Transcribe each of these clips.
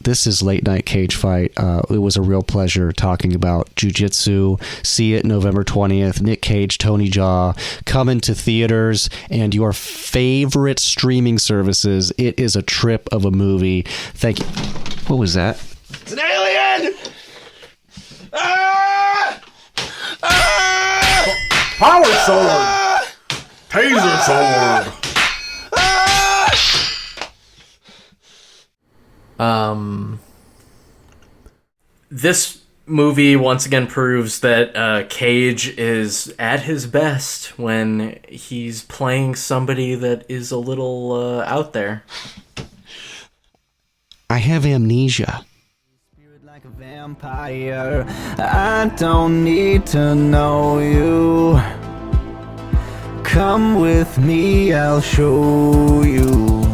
This is Late Night Cage Fight. It was a real pleasure talking about Jiu Jitsu. See it November 20th. Nic Cage, Tony Jaa, coming to theaters and your favorite streaming services. It is a trip of a movie. Thank you. What was that? It's an alien! Ah! Ah! Power sword! Taser sword! This movie once again proves that Cage is at his best when he's playing somebody that is a little out there. I have amnesia. Like a vampire, I don't need to know you. Come with me, I'll show you.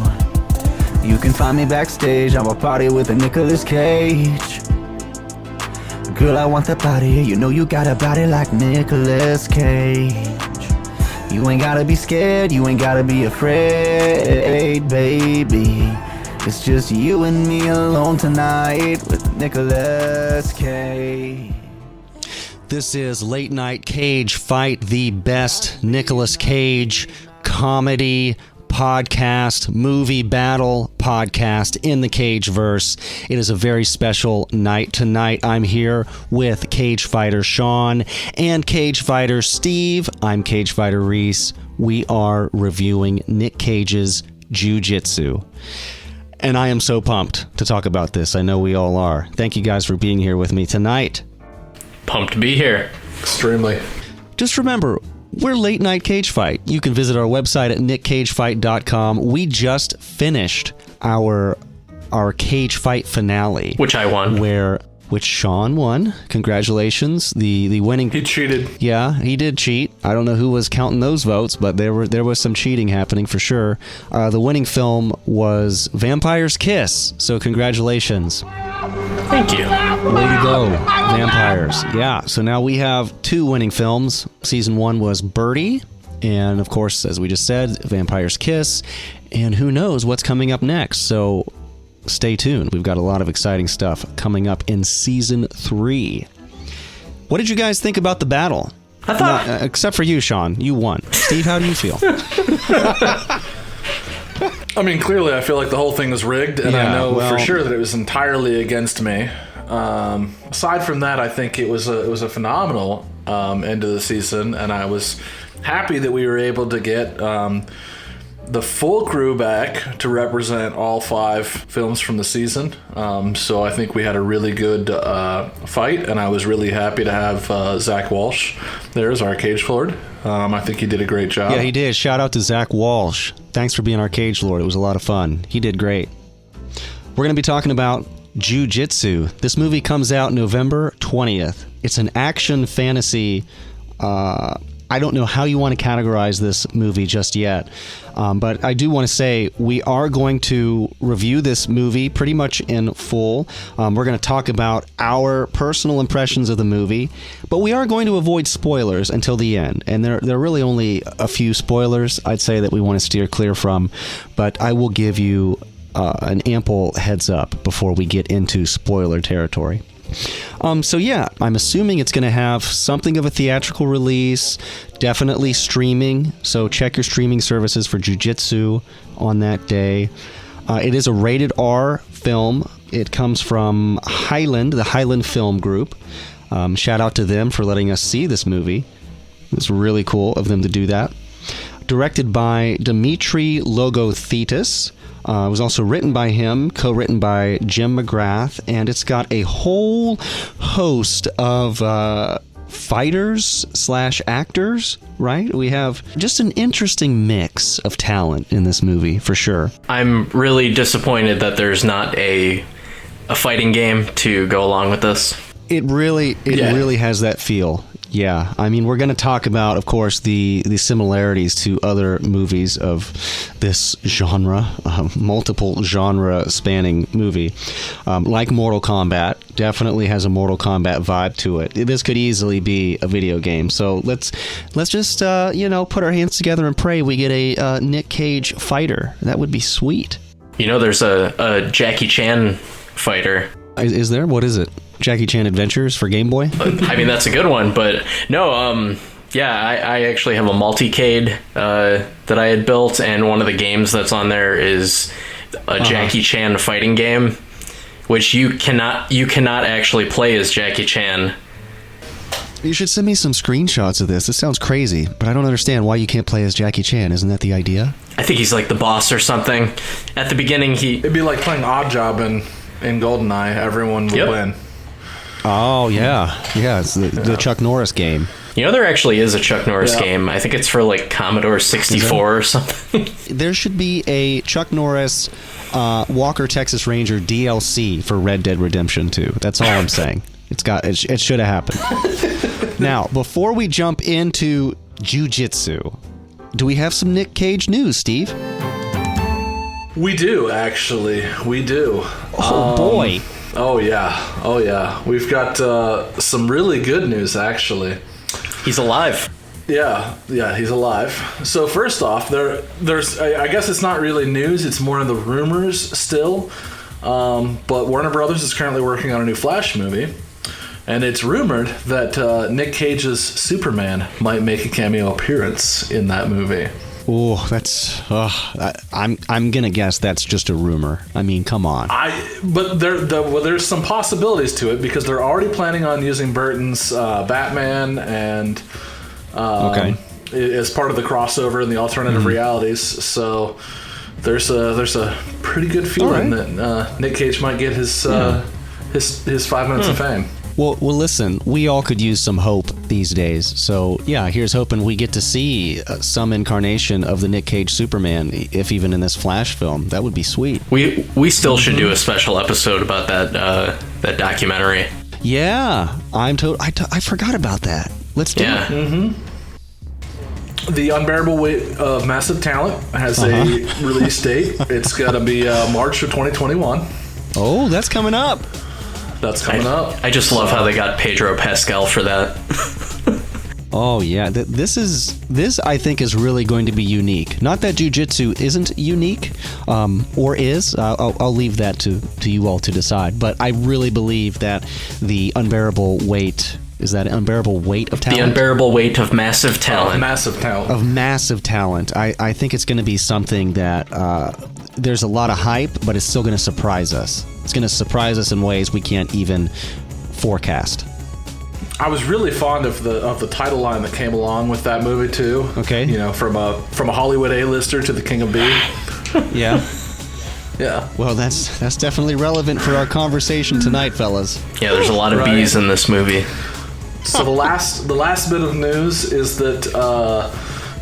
You can find me backstage, I'm a party with a Nicolas Cage. Girl, I want the body, you know you got a body like Nicolas Cage. You ain't gotta be scared, you ain't gotta be afraid, baby. It's just you and me alone tonight with Nicolas Cage. This is Late Night Cage Fight, the best Nicolas Cage comedy podcast, movie battle podcast in the Cageverse. It is a very special night tonight. I'm here with Cage Fighter Sean and Cage Fighter Steve. I'm Cage Fighter Reese. We are reviewing Nic Cage's Jiu Jitsu. And I am so pumped to talk about this. I know we all are. Thank you guys for being here with me tonight. Pumped to be here. Extremely. Just remember, we're Late Night Cage Fight. You can visit our website at niccagefight.com. We just finished our Cage Fight finale. Which I won. Which Sean won. Congratulations. The winning... He cheated. Yeah, he did cheat. I don't know who was counting those votes, but there was some cheating happening for sure. The winning film was Vampire's Kiss. So congratulations. Thank you. Way to go, Vampires. Yeah, so now we have 2 winning films. Season 1 was Birdie, and of course, as we just said, Vampire's Kiss, and who knows what's coming up next, so stay tuned. We've got a lot of exciting stuff coming up in Season 3. What did you guys think about the battle? I thought... except for you, Sean. You won. Steve, how do you feel? I mean, clearly I feel like the whole thing was rigged, and I know for sure that it was entirely against me. Aside from that, I think it was a phenomenal end of the season, and I was happy that we were able to get the full crew back to represent all 5 films from the season. So I think we had a really good fight, and I was really happy to have Zach Walsh there as our Cage Lord. I think he did a great job. Yeah, he did. Shout out to Zach Walsh. Thanks for being our Cage Lord. It was a lot of fun. He did great. We're going to be talking about Jiu Jitsu. This movie comes out November 20th. It's an action fantasy. I don't know how you want to categorize this movie just yet, but I do want to say we are going to review this movie pretty much in full. We're going to talk about our personal impressions of the movie, but we are going to avoid spoilers until the end, and there are really only a few spoilers I'd say that we want to steer clear from, but I will give you an ample heads up before we get into spoiler territory. So yeah, I'm assuming it's going to have something of a theatrical release, definitely streaming, so check your streaming services for Jiu Jitsu on that day. It is a rated R film. It comes from Highland, the Highland Film Group. Shout out to them for letting us see this movie. It's really cool of them to do that. Directed by Dimitri Logothetis. It was also written by him, co-written by Jim McGrath, and it's got a whole host of fighters/actors, right? We have just an interesting mix of talent in this movie, for sure. I'm really disappointed that there's not a fighting game to go along with this. It really has that feel. Yeah, I mean, we're going to talk about, of course, the similarities to other movies of this genre, multiple genre spanning movie, like Mortal Kombat. Definitely has a Mortal Kombat vibe to it. This could easily be a video game. So let's just put our hands together and pray we get a Nic Cage fighter. That would be sweet. You know, there's a Jackie Chan fighter. Is there? What is it? Jackie Chan Adventures for Game Boy? I mean, that's a good one, but no, yeah, I actually have a multicade that I had built, and one of the games that's on there is a Jackie Chan fighting game, which you cannot actually play as Jackie Chan. You should send me some screenshots of this. This sounds crazy, but I don't understand why you can't play as Jackie Chan. Isn't that the idea? I think he's like the boss or something. At the beginning, it'd be like playing Oddjob in GoldenEye. Everyone would win. Oh, yeah. Yeah, it's the Chuck Norris game. You know, there actually is a Chuck Norris game. I think it's for like Commodore 64 or something. There should be a Chuck Norris Walker Texas Ranger DLC for Red Dead Redemption 2. That's all I'm saying. It should have happened. Now, before we jump into Jiu Jitsu, do we have some Nic Cage news, Steve? We do, actually. We do. Oh, boy. Oh, yeah. We've got some really good news, actually. He's alive. Yeah, he's alive. So first off, there's I guess it's not really news, it's more in the rumors still. But Warner Brothers is currently working on a new Flash movie. And it's rumored that Nic Cage's Superman might make a cameo appearance in that movie. Oh, that's... I'm gonna guess that's just a rumor. I mean, come on. But there's some possibilities to it, because they're already planning on using Burton's Batman and as part of the crossover and the alternative realities. So there's a pretty good feeling that Nic Cage might get his 5 minutes of fame. Well, listen, we all could use some hope these days. So, yeah, here's hoping we get to see some incarnation of the Nic Cage Superman, if even in this Flash film. That would be sweet. We still should do a special episode about that documentary. Yeah, I forgot about that. Let's do it. Mm-hmm. The Unbearable Weight of Massive Talent has a release date. It's going to be March of 2021. Oh, that's coming up. That's coming up. I just love how they got Pedro Pascal for that. Oh yeah, this I think is really going to be unique. Not that Jiu Jitsu isn't unique, or is. I'll leave that to you all to decide. But I really believe that the unbearable weight. Is that unbearable weight of talent? The unbearable weight of massive talent. Of massive talent. I think it's going to be something that there's a lot of hype, but it's still going to surprise us. It's going to surprise us in ways we can't even forecast. I was really fond of the title line that came along with that movie too. Okay. You know, from a Hollywood A-lister to the King of B. Yeah. Yeah. Well, that's definitely relevant for our conversation tonight, fellas. Yeah, there's a lot of bees in this movie. So the last bit of news is that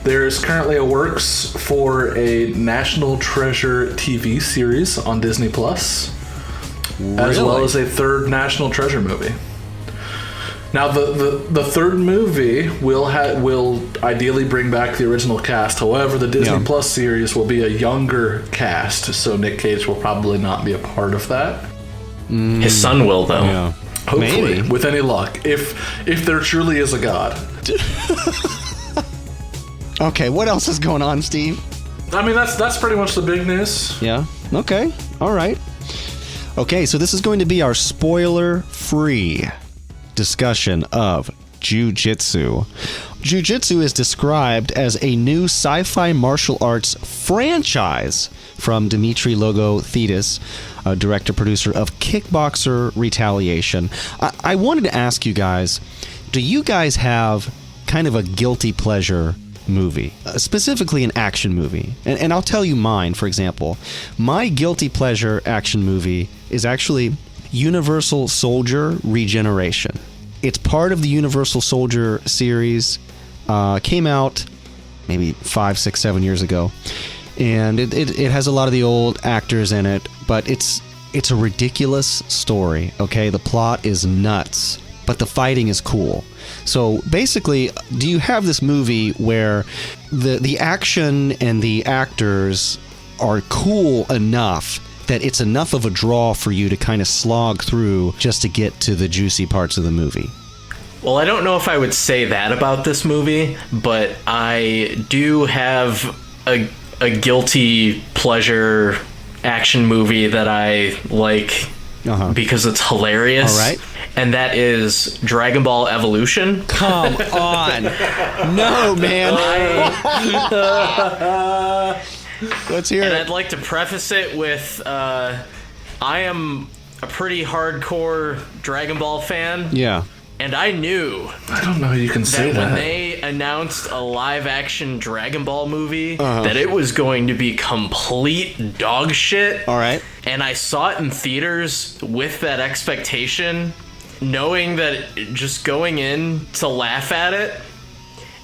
there's currently a works for a National Treasure TV series on Disney Plus, as well as a third National Treasure movie. Now the third movie will ideally bring back the original cast. However, the Disney Plus series will be a younger cast, so Nic Cage will probably not be a part of that. His son will, though. Yeah. Hopefully, maybe. with any luck, if there truly is a god. Okay, what else is going on, Steve? I mean, that's pretty much the big news. Yeah. Okay. All right. Okay, so this is going to be our spoiler-free discussion of Jiu Jitsu. Jiu Jitsu is described as a new sci-fi martial arts franchise from Dimitri Logothetis, a director-producer of Kickboxer Retaliation. I wanted to ask you guys, do you guys have kind of a guilty pleasure movie, specifically an action movie? And I'll tell you mine, for example. My guilty pleasure action movie is actually Universal Soldier Regeneration. It's part of the Universal Soldier series. Came out maybe 5, 6, 7 years ago. And it has a lot of the old actors in it, but it's a ridiculous story, okay? The plot is nuts, but the fighting is cool. So basically, do you have this movie where the action and the actors are cool enough that it's enough of a draw for you to kind of slog through just to get to the juicy parts of the movie? Well, I don't know if I would say that about this movie, but I do have a guilty pleasure action movie that I like because it's hilarious. All right. And that is Dragon Ball Evolution. Come on. No, man. Let's hear And it. I'd like to preface it with I am a pretty hardcore Dragon Ball fan. Yeah. And I knew I don't know how you can say that when that. they announced a live-action Dragon Ball movie, that it was going to be complete dog shit. All right. And I saw it in theaters with that expectation, knowing that just going in to laugh at it,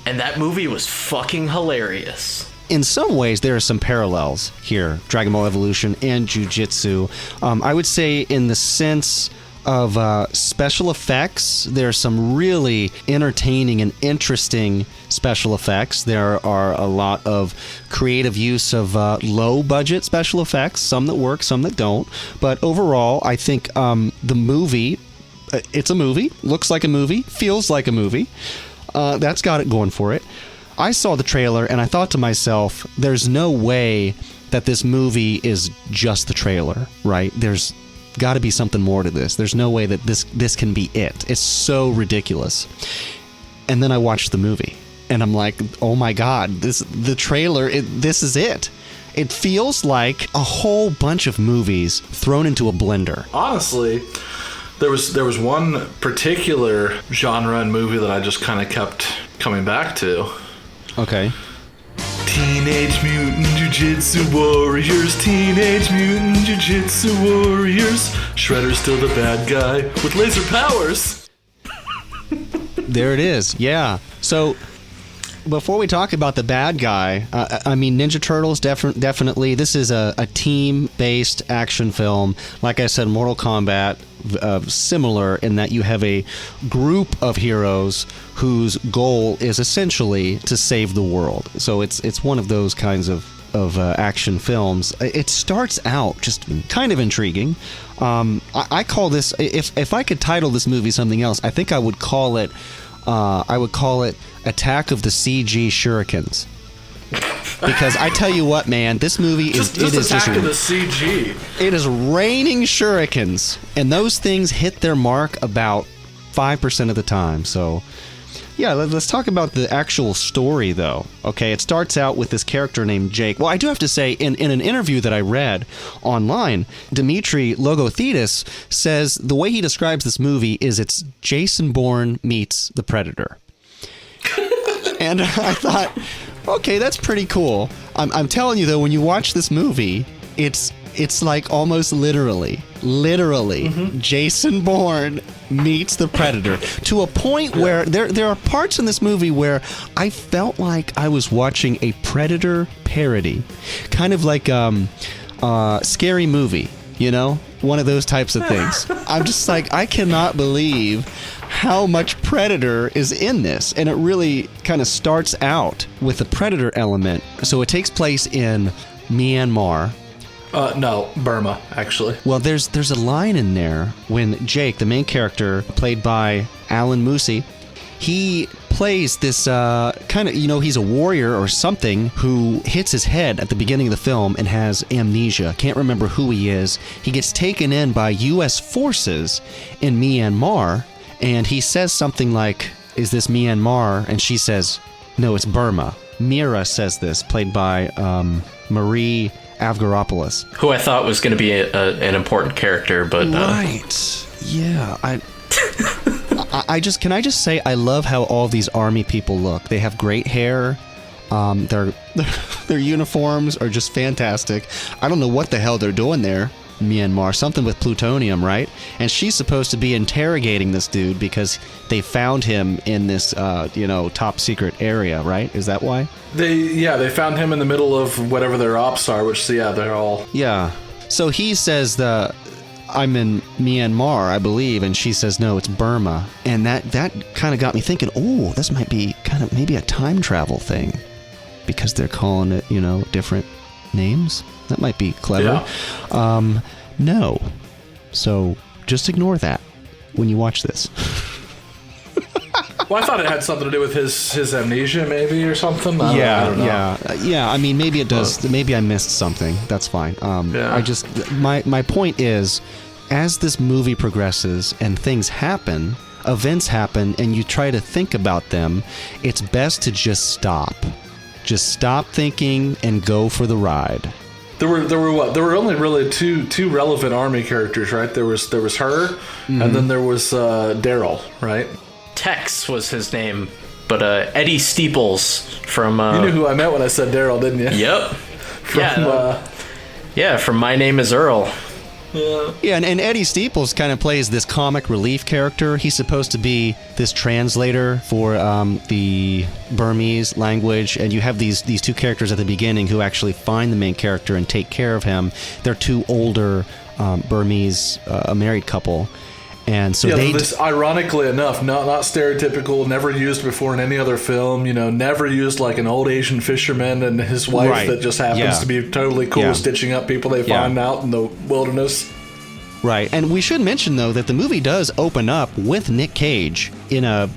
and that movie was fucking hilarious. In some ways, there are some parallels here, Dragon Ball Evolution and Jiu Jitsu. I would say in the sense of special effects, there are some really entertaining and interesting special effects. There are a lot of creative use of low-budget special effects, some that work, some that don't. But overall, I think the movie, it's a movie, looks like a movie, feels like a movie. That's got it going for it. I saw the trailer and I thought to myself, there's no way that this movie is just the trailer, right? There's got to be something more to this. There's no way that this can be it. It's so ridiculous. And then I watched the movie and I'm like, oh my God, the trailer, this is it. It feels like a whole bunch of movies thrown into a blender. Honestly, there was one particular genre and movie that I just kind of kept coming back to. Okay. Teenage Mutant Jiu-Jitsu Warriors, Teenage Mutant Jiu-Jitsu Warriors. Shredder's still the bad guy with laser powers. There it is. Yeah. So before we talk about the bad guy, I mean, Ninja Turtles, definitely. This is a team-based action film. Like I said, Mortal Kombat, similar in that you have a group of heroes whose goal is essentially to save the world. So it's one of those kinds of action films. It starts out just kind of intriguing. I call this, if I could title this movie something else, I think I would call it Attack of the CG Shurikens. Because I tell you what, man, this movie is Attack of the CG. It is raining shurikens, and those things hit their mark about 5% of the time. So, yeah, let's talk about the actual story, though. Okay, it starts out with this character named Jake. Well, I do have to say, in an interview that I read online, Dimitri Logothetis says the way he describes this movie is it's Jason Bourne meets the Predator. And I thought, okay, that's pretty cool. I'm telling you, though, when you watch this movie, it's like almost literally Jason Bourne meets the Predator, to a point where there are parts in this movie where I felt like I was watching a Predator parody, kind of like Scary Movie, you know, one of those types of things. I'm just like, I cannot believe how much Predator is in this, and it really kind of starts out with the Predator element. So it takes place in Myanmar. No, Burma, actually. Well, there's a line in there when Jake, the main character, played by Alan Moosey, he plays this kind of, you know, he's a warrior or something who hits his head at the beginning of the film and has amnesia. Can't remember who he is. He gets taken in by U.S. forces in Myanmar, and he says something like, "Is this Myanmar?" And she says, "No, it's Burma." Mira says this, played by Marie Avgeropoulos, who I thought was going to be an important character, but right, yeah. I just, can I just say, I love how all these army people look. They have great hair. Their uniforms are just fantastic. I don't know what the hell they're doing there, Myanmar. Something with plutonium, right? And she's supposed to be interrogating this dude because they found him in this, top secret area, right? Is that why? They found him in the middle of whatever their ops are, which, they're all... Yeah. So he says I'm in Myanmar, I believe, and she says, no, it's Burma. And that kind of got me thinking, oh, this might be kind of maybe a time travel thing, because they're calling it, different names. That might be clever. Yeah. No. So just ignore that when you watch this. Well, I thought it had something to do with his amnesia, maybe, or something. I don't know. Yeah. I mean, maybe it does. Maybe I missed something. That's fine. I just my point is, as this movie progresses and things happen, events happen, and you try to think about them, it's best to just stop. Just stop thinking and go for the ride. There were only really two relevant army characters, right? There was her, and then there was Daryl, right? Tex was his name, but Eddie Steeples from... You knew who I meant when I said Daryl, didn't you? Yep. From My Name is Earl. Yeah, and Eddie Steeples kind of plays this comic relief character. He's supposed to be this translator for the Burmese language, and you have these two characters at the beginning who actually find the main character and take care of him. They're two older Burmese, a married couple. And so this, ironically enough, not stereotypical, never used before in any other film, never used like an old Asian fisherman and his wife that just happens to be totally cool stitching up people they find out in the wilderness. Right. And we should mention, though, that the movie does open up with Nic Cage in a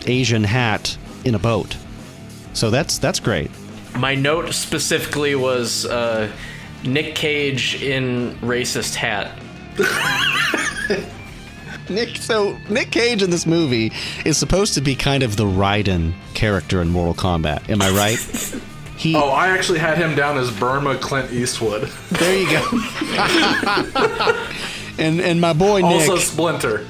Asian hat in a boat. So that's great. My note specifically was Nic Cage in racist hat. Nic Cage in this movie is supposed to be kind of the Raiden character in Mortal Kombat. Am I right? I actually had him down as Burma Clint Eastwood. There you go. and my boy Nick. Also Splinter.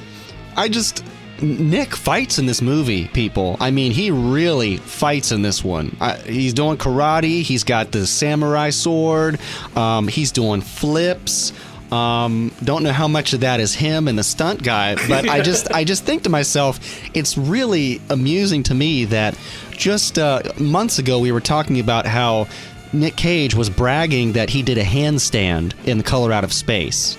Nick fights in this movie, people. I mean, he really fights in this one. He's doing karate. He's got the samurai sword. He's doing flips. Don't know how much of that is him and the stunt guy, but I just think to myself, it's really amusing to me that just months ago we were talking about how Nic Cage was bragging that he did a handstand in The Color Out of Space.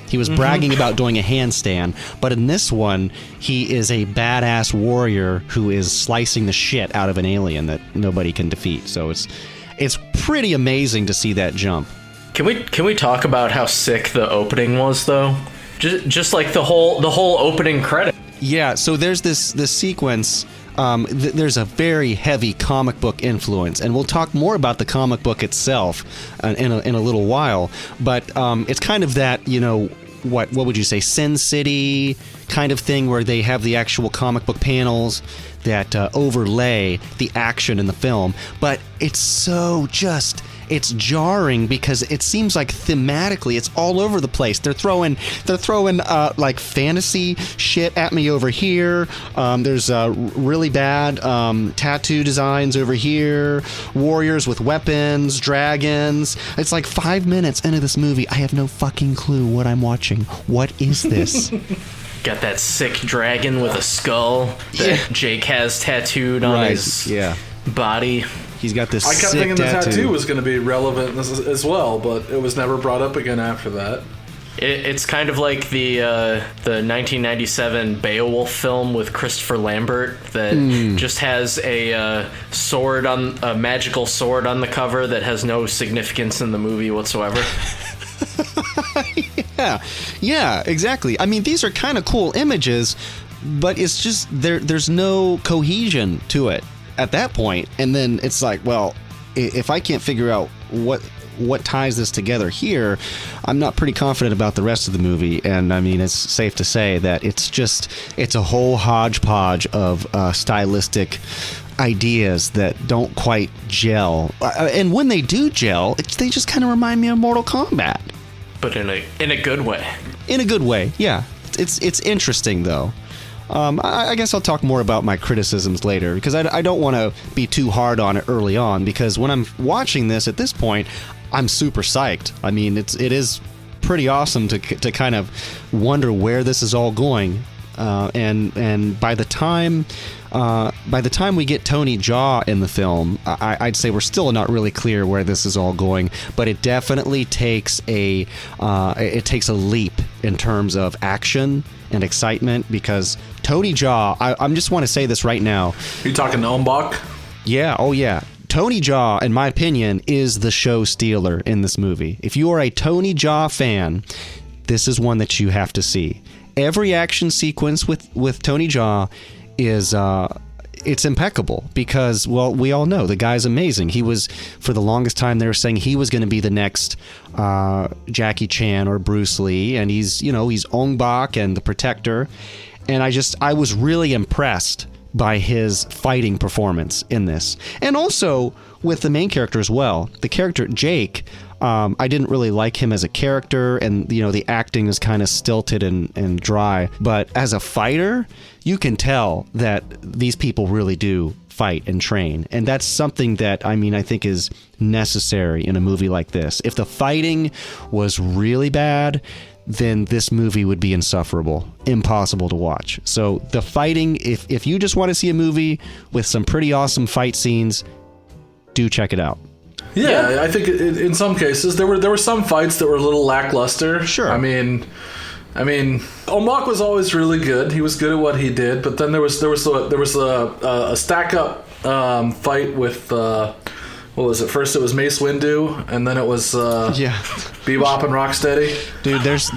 He was bragging about doing a handstand, but in this one, he is a badass warrior who is slicing the shit out of an alien that nobody can defeat. So it's pretty amazing to see that jump. Can we talk about how sick the opening was, though? Just like the whole opening credit. Yeah, so there's this sequence. There's a very heavy comic book influence, and we'll talk more about the comic book itself in a little while. But it's kind of that, what would you say, Sin City kind of thing, where they have the actual comic book panels that overlay the action in the film. But it's so it's jarring because it seems like thematically it's all over the place. They're throwing like fantasy shit at me over here. There's really bad tattoo designs over here. Warriors with weapons, dragons. It's like 5 minutes into this movie. I have no fucking clue what I'm watching. What is this? Got that sick dragon with a skull that Jake has tattooed on his body. He's got this. I kept sick thinking the tattoo. tattoo was going to be relevant as well, but it was never brought up again after that. It's kind of like the 1997 Beowulf film with Christopher Lambert that just has a magical sword on the cover that has no significance in the movie whatsoever. Yeah, exactly. I mean, these are kind of cool images, but it's just there's no cohesion to it at that point. And then it's like, well, if I can't figure out what ties this together here, I'm not pretty confident about the rest of the movie. And I mean, it's safe to say that it's a whole hodgepodge of stylistic ideas that don't quite gel. And when they do gel, they just kind of remind me of Mortal Kombat. But in a good way. In a good way, yeah. It's interesting, though. I guess I'll talk more about my criticisms later, because I don't want to be too hard on it early on, because when I'm watching this at this point, I'm super psyched. I mean, it is pretty awesome to kind of wonder where this is all going. And by the time we get Tony Jaa in the film, I'd say we're still not really clear where this is all going, but it definitely takes a leap in terms of action and excitement, because Tony Jaa, I just want to say this right now. Are you talking Ombak? Yeah, oh yeah. Tony Jaa, in my opinion, is the show stealer in this movie. If you are a Tony Jaa fan, this is one that you have to see. Every action sequence with Tony Jaa it's impeccable because, well, we all know the guy's amazing. He was, for the longest time, they were saying he was going to be the next Jackie Chan or Bruce Lee, and he's Ong Bak and the Protector, and I was really impressed by his fighting performance in this, and also with the main character as well. The character Jake, I didn't really like him as a character, and the acting is kind of stilted and dry, but as a fighter, you can tell that these people really do fight and train, and that's something that I think is necessary in a movie like this. If the fighting was really bad, then this movie would be insufferable, impossible to watch. So the fighting, if you just want to see a movie with some pretty awesome fight scenes, do check it out. Yeah, I think in some cases there were some fights that were a little lackluster. Sure. I mean, Omak was always really good. He was good at what he did, but then there was a stack up fight with what was it? First it was Mace Windu, and then it was Bebop and Rocksteady. Dude, there's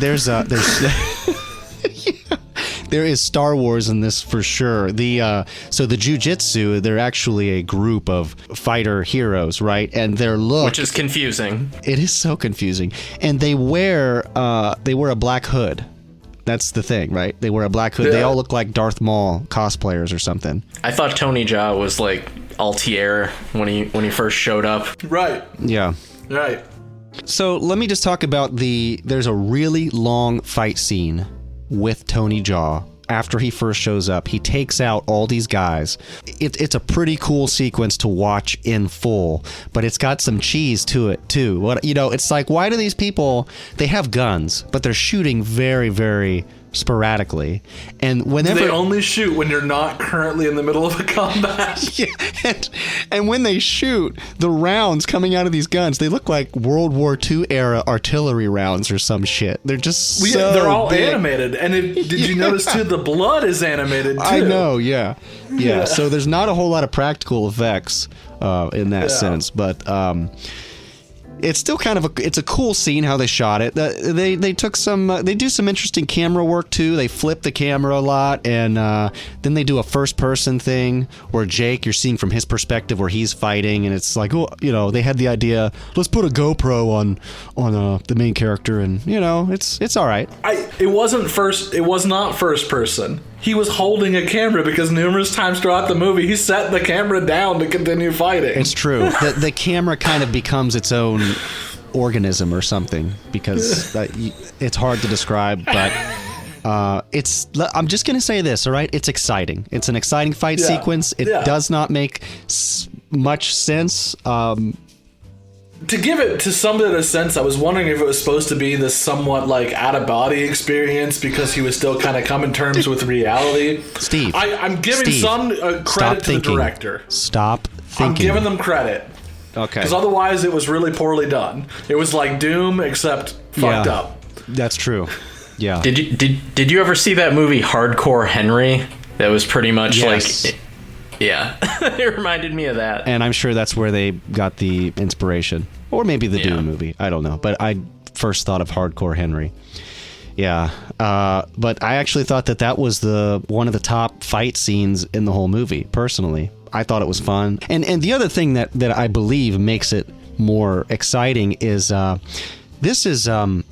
there is Star Wars in this for sure. So the Jiu Jitsu, they're actually a group of fighter heroes, right? And their look, which is confusing. It is so confusing. And they wear a black hood. That's the thing, right? They wear a black hood. Yeah. They all look like Darth Maul cosplayers or something. I thought Tony Jaa was like Altier when he first showed up. Right. Yeah. Right. So let me just talk about there's a really long fight scene with Tony Jaa. After he first shows up, he takes out all these guys. It's a pretty cool sequence to watch in full, but it's got some cheese to it too. It's like, why do these people, they have guns, but they're shooting very, very sporadically, and whenever they only shoot when you're not currently in the middle of a combat. Yeah, and when they shoot, the rounds coming out of these guns, they look like World War II era artillery rounds or some shit. They're just they're all big. Animated, and did you notice too? The blood is animated too. I know, yeah. So there's not a whole lot of practical effects in that sense, but it's still kind of it's a cool scene how they shot it. They took they do some interesting camera work too. They flip the camera a lot, and then they do a first person thing where Jake, you're seeing from his perspective where he's fighting, and it's like, they had the idea, let's put a GoPro on the main character, and it's all right. It was not first person. He was holding a camera because numerous times throughout the movie he set the camera down to continue fighting. It's true. The camera kind of becomes its own organism or something because it's hard to describe, but I'm just going to say this, all right? It's exciting. It's an exciting fight sequence. It does not make much sense. To give it to some of it a sense, I was wondering if it was supposed to be this somewhat like out-of-body experience because he was still kind of coming terms with reality. Steve, I'm giving some credit to the director. Stop thinking. I'm giving them credit. Okay. Because otherwise it was really poorly done. It was like Doom, except fucked up. That's true. Yeah. Did you ever see that movie Hardcore Henry? That was pretty much like... Yeah, it reminded me of that. And I'm sure that's where they got the inspiration. Or maybe the Doom movie. I don't know. But I first thought of Hardcore Henry. Yeah. But I actually thought that was one of the top fight scenes in the whole movie, personally. I thought it was fun. And the other thing that I believe makes it more exciting is this is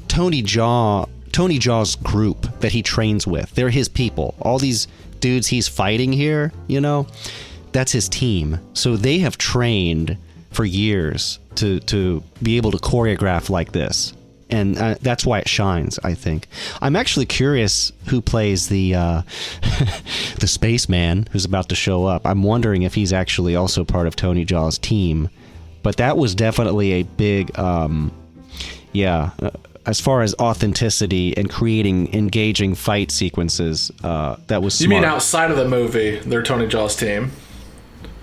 Tony Jaa's group that he trains with. They're his people. All these dudes he's fighting here, that's his team. So they have trained for years to be able to choreograph like this. And that's why it shines, I think. I'm actually curious who plays the the spaceman who's about to show up. I'm wondering if he's actually also part of Tony Jaa's team. But that was definitely a big, as far as authenticity and creating engaging fight sequences, that was smart. You mean outside of the movie, they're Tony Jaa's team?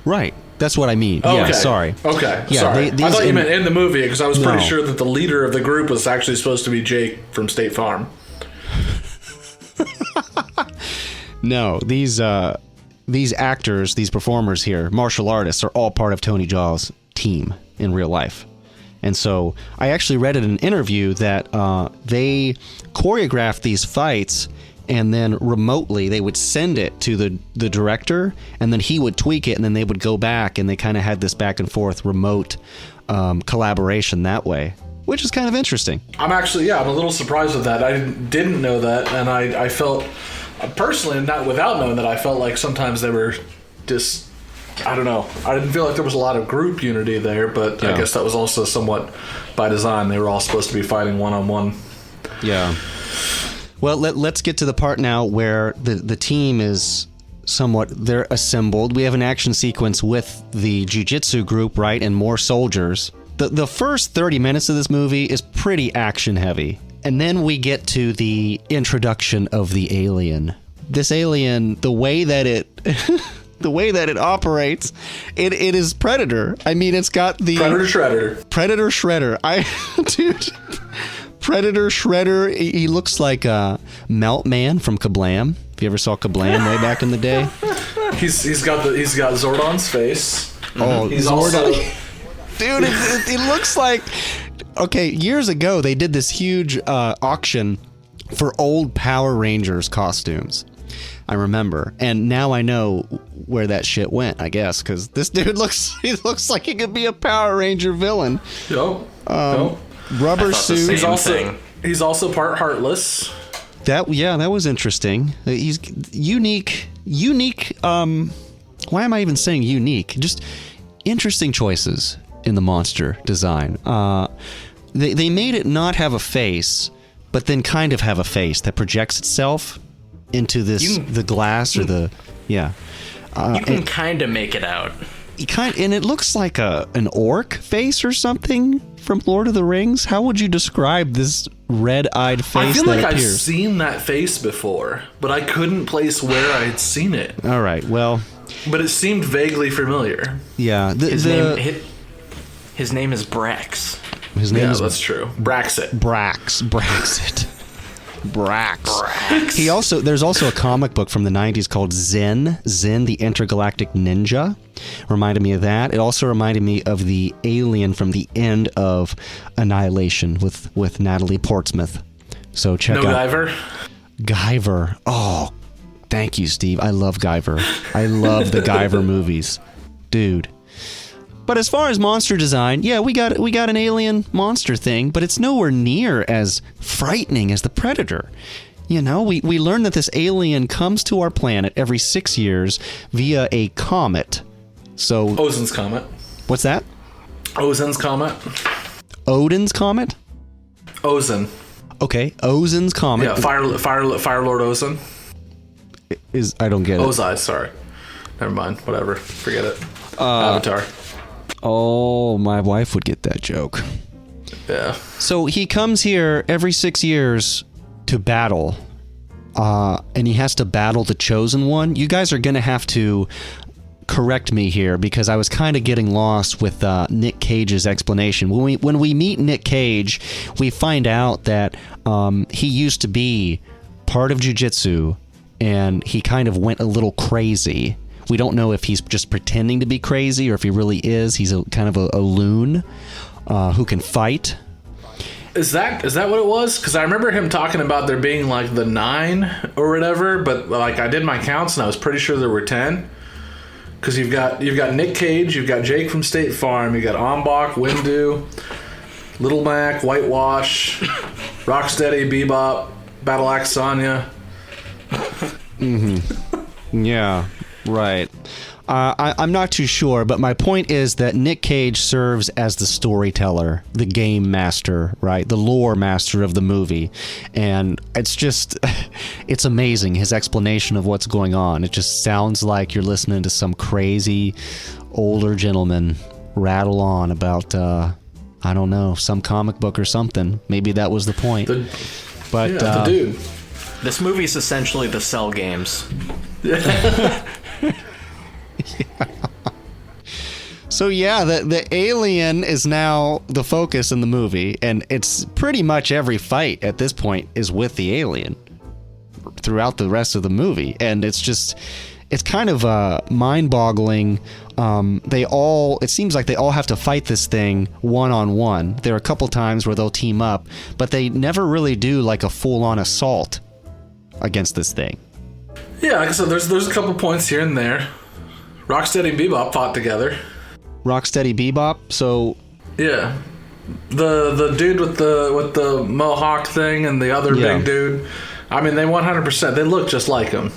Right. That's what I mean. Oh, yeah, okay. Sorry. Okay, yeah, sorry. I thought you meant in the movie, because I was pretty sure that the leader of the group was actually supposed to be Jake from State Farm. No, these actors, these performers here, martial artists, are all part of Tony Jaa's team in real life. And so I actually read in an interview that they choreographed these fights and then remotely they would send it to the director, and then he would tweak it, and then they would go back, and they kind of had this back and forth remote collaboration that way, which is kind of interesting. I'm a little surprised with that. I didn't know that, and I felt, personally, not without knowing that, I felt like sometimes they were just, I don't know. I didn't feel like there was a lot of group unity there, but I guess that was also somewhat by design. They were all supposed to be fighting one-on-one. Yeah. Well, let's get to the part now where the team is they're assembled. We have an action sequence with the Jiu Jitsu group, right, and more soldiers. The first 30 minutes of this movie is pretty action heavy. And then we get to the introduction of the alien. This alien, the way that it the way that it operates, it is Predator. I mean, it's got the Predator Shredder. Dude, Predator Shredder. He looks like a Melt Man from Kablam. If you ever saw Kablam way back in the day. He's got Zordon's face. Oh, he's Zordon. Also... Dude, it looks like... Okay, years ago, they did this huge auction for old Power Rangers costumes. I remember. And now I know where that shit went, I guess, because this dude looks like he could be a Power Ranger villain. Yo. Rubber suit. He's also part Heartless. That was interesting. He's unique. Why am I even saying unique? Just interesting choices in the monster design. They made it not have a face, but then kind of have a face that projects itself into the glass or the you can kind of make it out. And it looks like an orc face or something from Lord of the Rings. How would you describe this red-eyed face? I feel like I've seen that face before, but I couldn't place where I had seen it. All right, well, but it seemed vaguely familiar. Yeah, his name is Brax. His name is that's true. Braxit. Braxit. Brax. There's also a comic book from the 90s called Zen, the Intergalactic Ninja. Reminded me of that. It also reminded me of the alien from the end of Annihilation with Natalie Portsmouth. So check out Guyver. Oh, thank you, Steve. I love Guyver. I love the Guyver movies. Dude. But as far as monster design, yeah, we got an alien monster thing, but it's nowhere near as frightening as the Predator. You know, we learn that this alien comes to our planet every 6 years via a comet. So Ozin's Comet. What's that? Ozin's Comet. Odin's Comet? Ozin. Okay, Ozin's Comet. Yeah, Fire Lord Ozin. I don't get it. Ozai, sorry. Never mind. Whatever. Forget it. Avatar. Oh, my wife would get that joke. Yeah. So he comes here every 6 years to battle, and he has to battle the Chosen One. You guys are going to have to correct me here because I was kind of getting lost with Nic Cage's explanation. When we meet Nic Cage, we find out that he used to be part of Jiu Jitsu, and he kind of went a little crazy. We don't know if he's just pretending to be crazy or if he really is. He's kind of a loon who can fight. Is that what it was? Because I remember him talking about there being like the 9 or whatever, but like I did my counts and I was pretty sure there were 10. Because you've got Nic Cage, you've got Jake from State Farm, you got Ombach, Windu, Little Mac, Whitewash, Rocksteady, Bebop, Battle Axe Sonya. Mm-hmm. Yeah. Right. I'm not too sure, but my point is that Nic Cage serves as the storyteller, the game master, right? The lore master of the movie. And it's amazing, his explanation of what's going on. It just sounds like you're listening to some crazy older gentleman rattle on about, I don't know, some comic book or something. Maybe that was the point. The dude. This movie is essentially the Cell games. Yeah. So yeah, the alien is now the focus in the movie, and it's pretty much every fight at this point is with the alien throughout the rest of the movie, and it's kind of mind-boggling. It seems like they all have to fight this thing one-on-one. There are a couple times where they'll team up, but they never really do like a full-on assault against this thing. Yeah, like I said, there's a couple points here and there. Rocksteady and Bebop fought together. Rocksteady Bebop, so... Yeah. The dude with the mohawk thing and the other big dude. I mean, they 100%, they look just like him.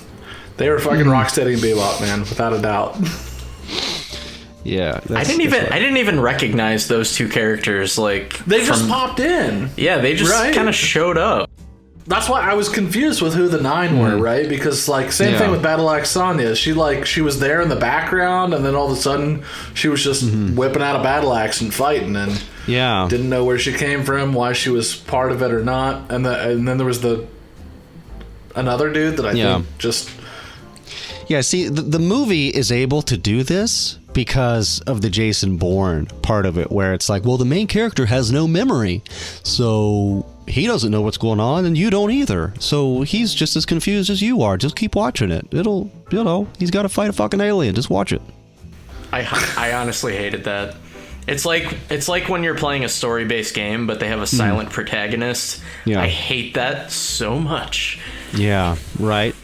They were fucking Rocksteady and Bebop, man, without a doubt. Yeah. I didn't even recognize those two characters, like... They just popped in. Yeah, they just kind of showed up. That's why I was confused with who the 9 were, right? Because, like, same thing with Battle Axe Sonya. She was there in the background, and then all of a sudden, she was just whipping out a battle axe and fighting, and didn't know where she came from, why she was part of it or not. And then there was another dude that I think just... Yeah, see, the movie is able to do this because of the Jason Bourne part of it, where it's like, well, the main character has no memory, so he doesn't know what's going on, and you don't either. So he's just as confused as you are. Just keep watching it. It'll, he's got to fight a fucking alien. Just watch it. I honestly hated that. It's like when you're playing a story-based game, but they have a silent protagonist. Yeah. I hate that so much. Yeah, right.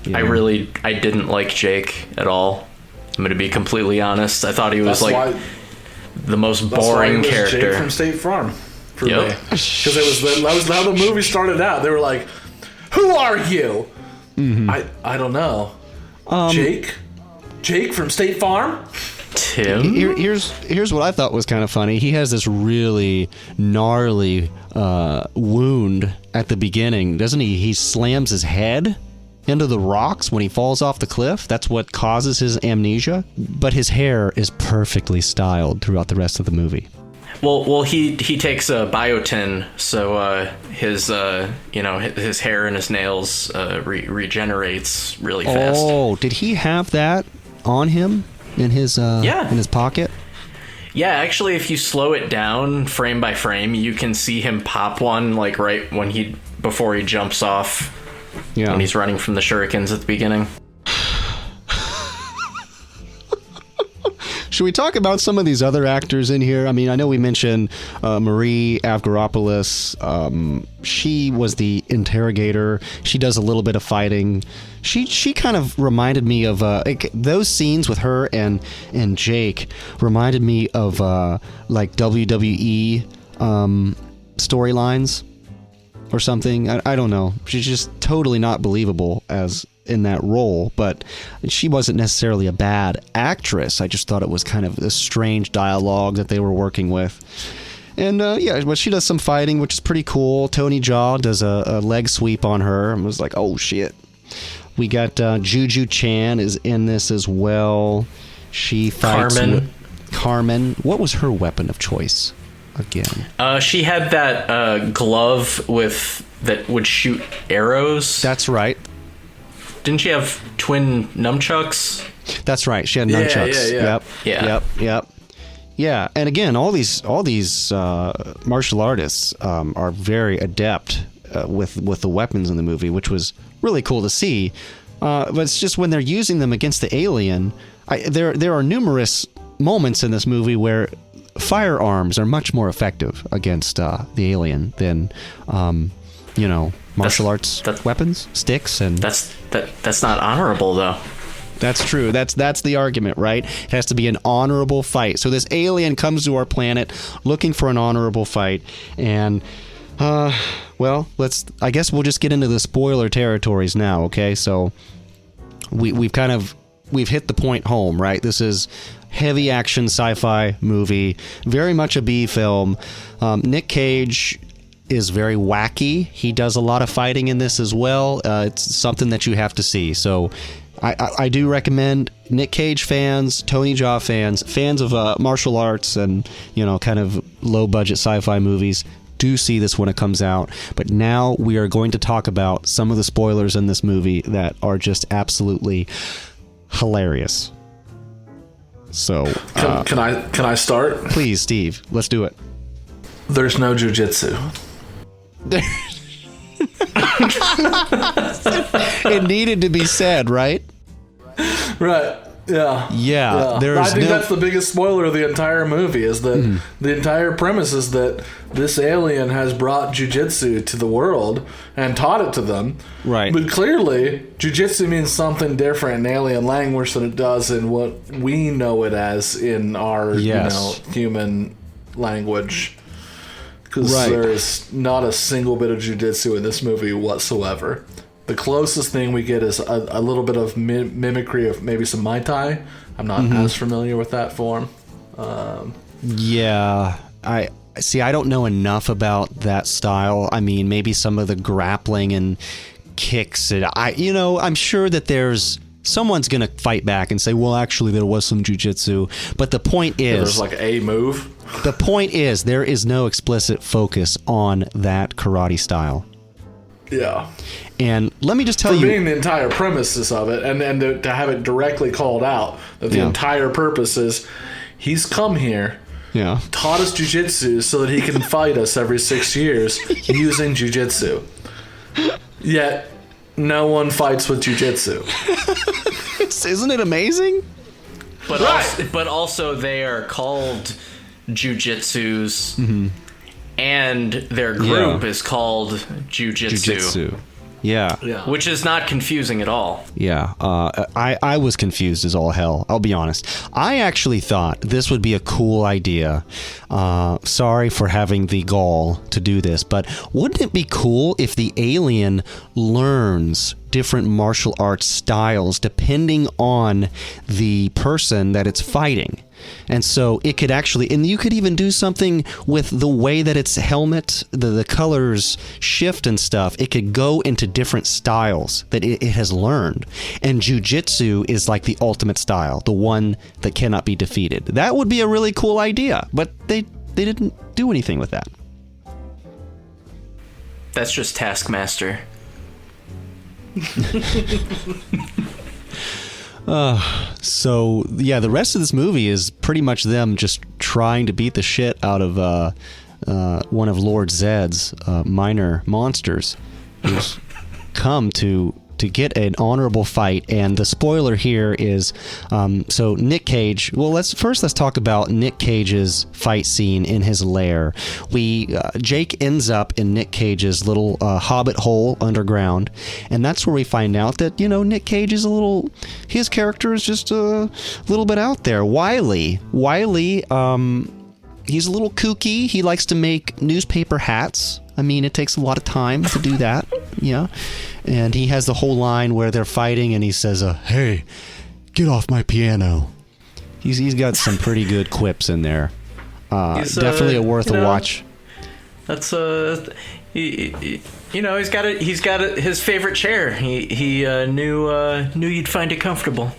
Yeah. I didn't like Jake at all. I'm going to be completely honest. I thought he was the most boring character. Jake from State Farm for me. Because that was how the movie started out. They were like, "Who are you?" I don't know. Jake from State Farm. Tim. Here's what I thought was kind of funny. He has this really gnarly wound at the beginning, doesn't he? He slams his head into the rocks when he falls off the cliff. That's what causes his amnesia. But his hair is perfectly styled throughout the rest of the movie. Well, he takes a biotin, so his hair and his nails regenerates really fast. Oh, did he have that on him in his in his pocket? Yeah, actually, if you slow it down frame by frame, you can see him pop one like right before he jumps off. Yeah. When he's running from the shurikens at the beginning. Should we talk about some of these other actors in here? I mean, I know we mentioned Marie Avgeropoulos. She was the interrogator. She does a little bit of fighting. She kind of reminded me of those scenes with her and Jake reminded me of like WWE storylines or something. I don't know. She's just totally not believable as in that role, but she wasn't necessarily a bad actress. I just thought it was kind of a strange dialogue that they were working with. And but she does some fighting, which is pretty cool. Tony Jaa does a leg sweep on her and was like, oh shit. We got Juju Chan is in this as well. She fights Carmen. What was her weapon of choice again? She had that glove that would shoot arrows. That's right. Didn't she have twin nunchucks? That's right. She had nunchucks. Yep. Yeah, and again, all these martial artists are very adept with the weapons in the movie, which was really cool to see. But it's just when they're using them against the alien, there are numerous moments in this movie where firearms are much more effective against the alien than martial arts weapons, sticks, and that's not honorable though. That's true. That's the argument, right? It has to be an honorable fight. So this alien comes to our planet looking for an honorable fight, and I guess we'll just get into the spoiler territories now, okay? So we've hit the point home, right? This is heavy action sci-fi movie, very much a B film. Nic Cage is very wacky. He does a lot of fighting in this as well. It's something that you have to see. So I do recommend Nic Cage fans, Tony Jaa fans of martial arts and kind of low budget sci-fi movies, do see this when it comes out. But now we are going to talk about some of the spoilers in this movie that are just absolutely hilarious. So can I start? Please, Steve, let's do it. There's no jujitsu. It needed to be said, right? Right. Yeah. I think that's the biggest spoiler of the entire movie, is that the entire premise is that this alien has brought jiu-jitsu to the world and taught it to them. Right. But clearly, jiu-jitsu means something different in alien language than it does in what we know it as in our human language. Because there's not a single bit of jiu-jitsu in this movie whatsoever. The closest thing we get is a little bit of mimicry of maybe some Muay Thai. I'm not as familiar with that form. I don't know enough about that style. I mean, maybe some of the grappling and kicks. I'm sure that someone's going to fight back and say, well, actually, there was some jiu-jitsu. But the point is... there's like a move. The point is, there is no explicit focus on that karate style. Yeah. And let me just tell you... For being the entire premises of it, and to have it directly called out, that the entire purpose is, he's come here, taught us jiu-jitsu so that he can fight us every 6 years using jiu-jitsu. Yet, no one fights with jiu-jitsu. Isn't it amazing? But also they are called jiu-jitsus, and their group is called jiu-jitsu. Yeah. Which is not confusing at all. Yeah. I was confused as all hell. I'll be honest. I actually thought this would be a cool idea. Sorry for having the gall to do this, but wouldn't it be cool if the alien learns different martial arts styles depending on the person that it's fighting? And so it could actually, and you could even do something with the way that its helmet, the colors shift and stuff. It could go into different styles that it has learned. And jiu-jitsu is like the ultimate style, the one that cannot be defeated. That would be a really cool idea, but they didn't do anything with that. That's just Taskmaster. So the rest of this movie is pretty much them just trying to beat the shit out of one of Lord Zed's minor monsters who's come to get an honorable fight. And the spoiler here is so Nic Cage. Well, let's talk about Nic Cage's fight scene in his lair. Jake ends up in Nic Cage's little hobbit hole underground, and that's where we find out that Nic Cage is his character is just a little bit out there. Wylie, he's a little kooky. He likes to make newspaper hats. I mean, it takes a lot of time to do that. Yeah. And he has the whole line where they're fighting and he says, hey, get off my piano. He's got some pretty good quips in there. Definitely worth a watch. That's he's got his favorite chair. He knew you'd find it comfortable.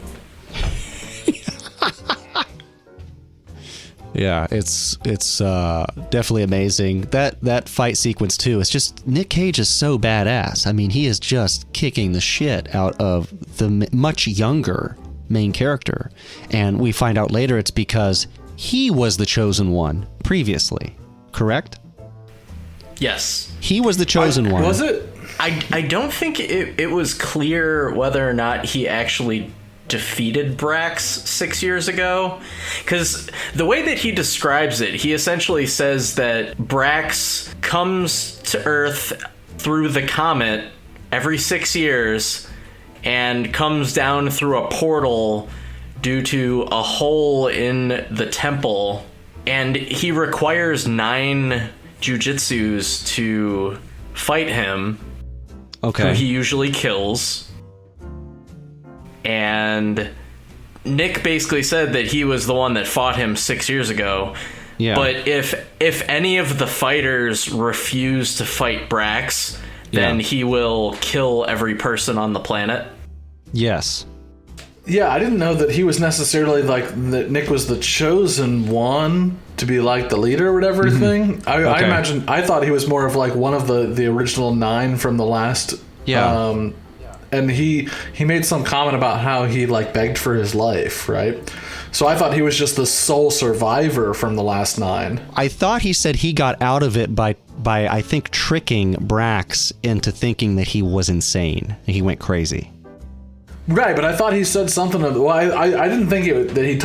Yeah, it's definitely amazing. That fight sequence too. It's just Nic Cage is so badass. I mean, he is just kicking the shit out of the much younger main character, and we find out later it's because he was the chosen one previously. Correct? Yes, he was the chosen one. Was it? I don't think it was clear whether or not he actually defeated Brax 6 years ago, because the way that he describes it, he essentially says that Brax comes to Earth through the comet every 6 years and comes down through a portal due to a hole in the temple, and he requires 9 jujitsus to fight him, who he usually kills. And Nick basically said that he was the one that fought him 6 years ago. Yeah. But if any of the fighters refuse to fight Brax, then he will kill every person on the planet. Yes. Yeah, I didn't know that he was necessarily that Nick was the chosen one to be like the leader or whatever thing. I imagine, I thought he was more of like one of the original 9 from the last. Yeah. And he made some comment about how he begged for his life, right? So I thought he was just the sole survivor from the last 9. I thought he said he got out of it by I think tricking Brax into thinking that he was insane. He went crazy. Right, but I thought he said something. Well, I didn't think that he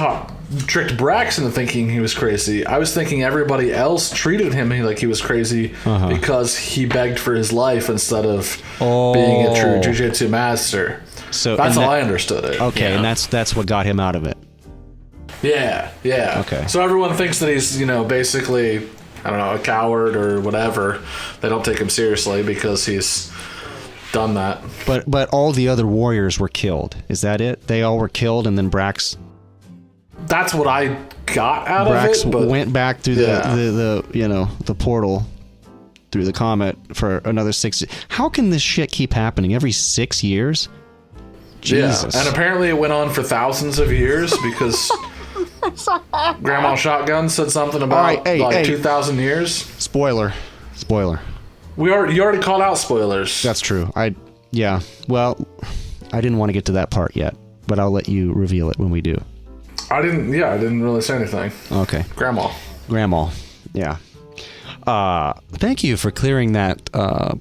tricked Brax into thinking he was crazy. I was thinking everybody else treated him like he was crazy because he begged for his life instead of being a true jiu-jitsu master. So that's how I understood it. Okay, and that's what got him out of it. Yeah. Okay. So everyone thinks that he's, basically, I don't know, a coward or whatever. They don't take him seriously because he's done that. But all the other warriors were killed. Is that it? They all were killed, and then Brax. That's what I got out of it. Brax went back through the portal through the comet for another 6 years. How can this shit keep happening every 6 years? Jesus. Yeah, and apparently it went on for thousands of years because Grandma Shotgun said something about 2,000 years. Spoiler. You already called out spoilers. That's true. Well, I didn't want to get to that part yet, but I'll let you reveal it when we do. I didn't really say anything. Okay. Grandma. Yeah. Thank you for clearing that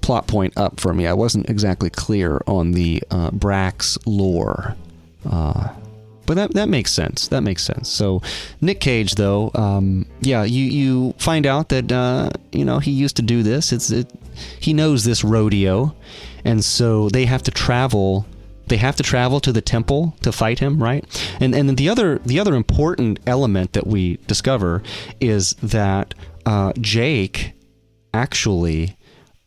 plot point up for me. I wasn't exactly clear on the Brax lore. But that makes sense. So Nic Cage, though, you find out that he used to do this. He knows this rodeo, and so they have to travel. They have to travel to the temple to fight him, right? And the other important element that we discover is that Jake actually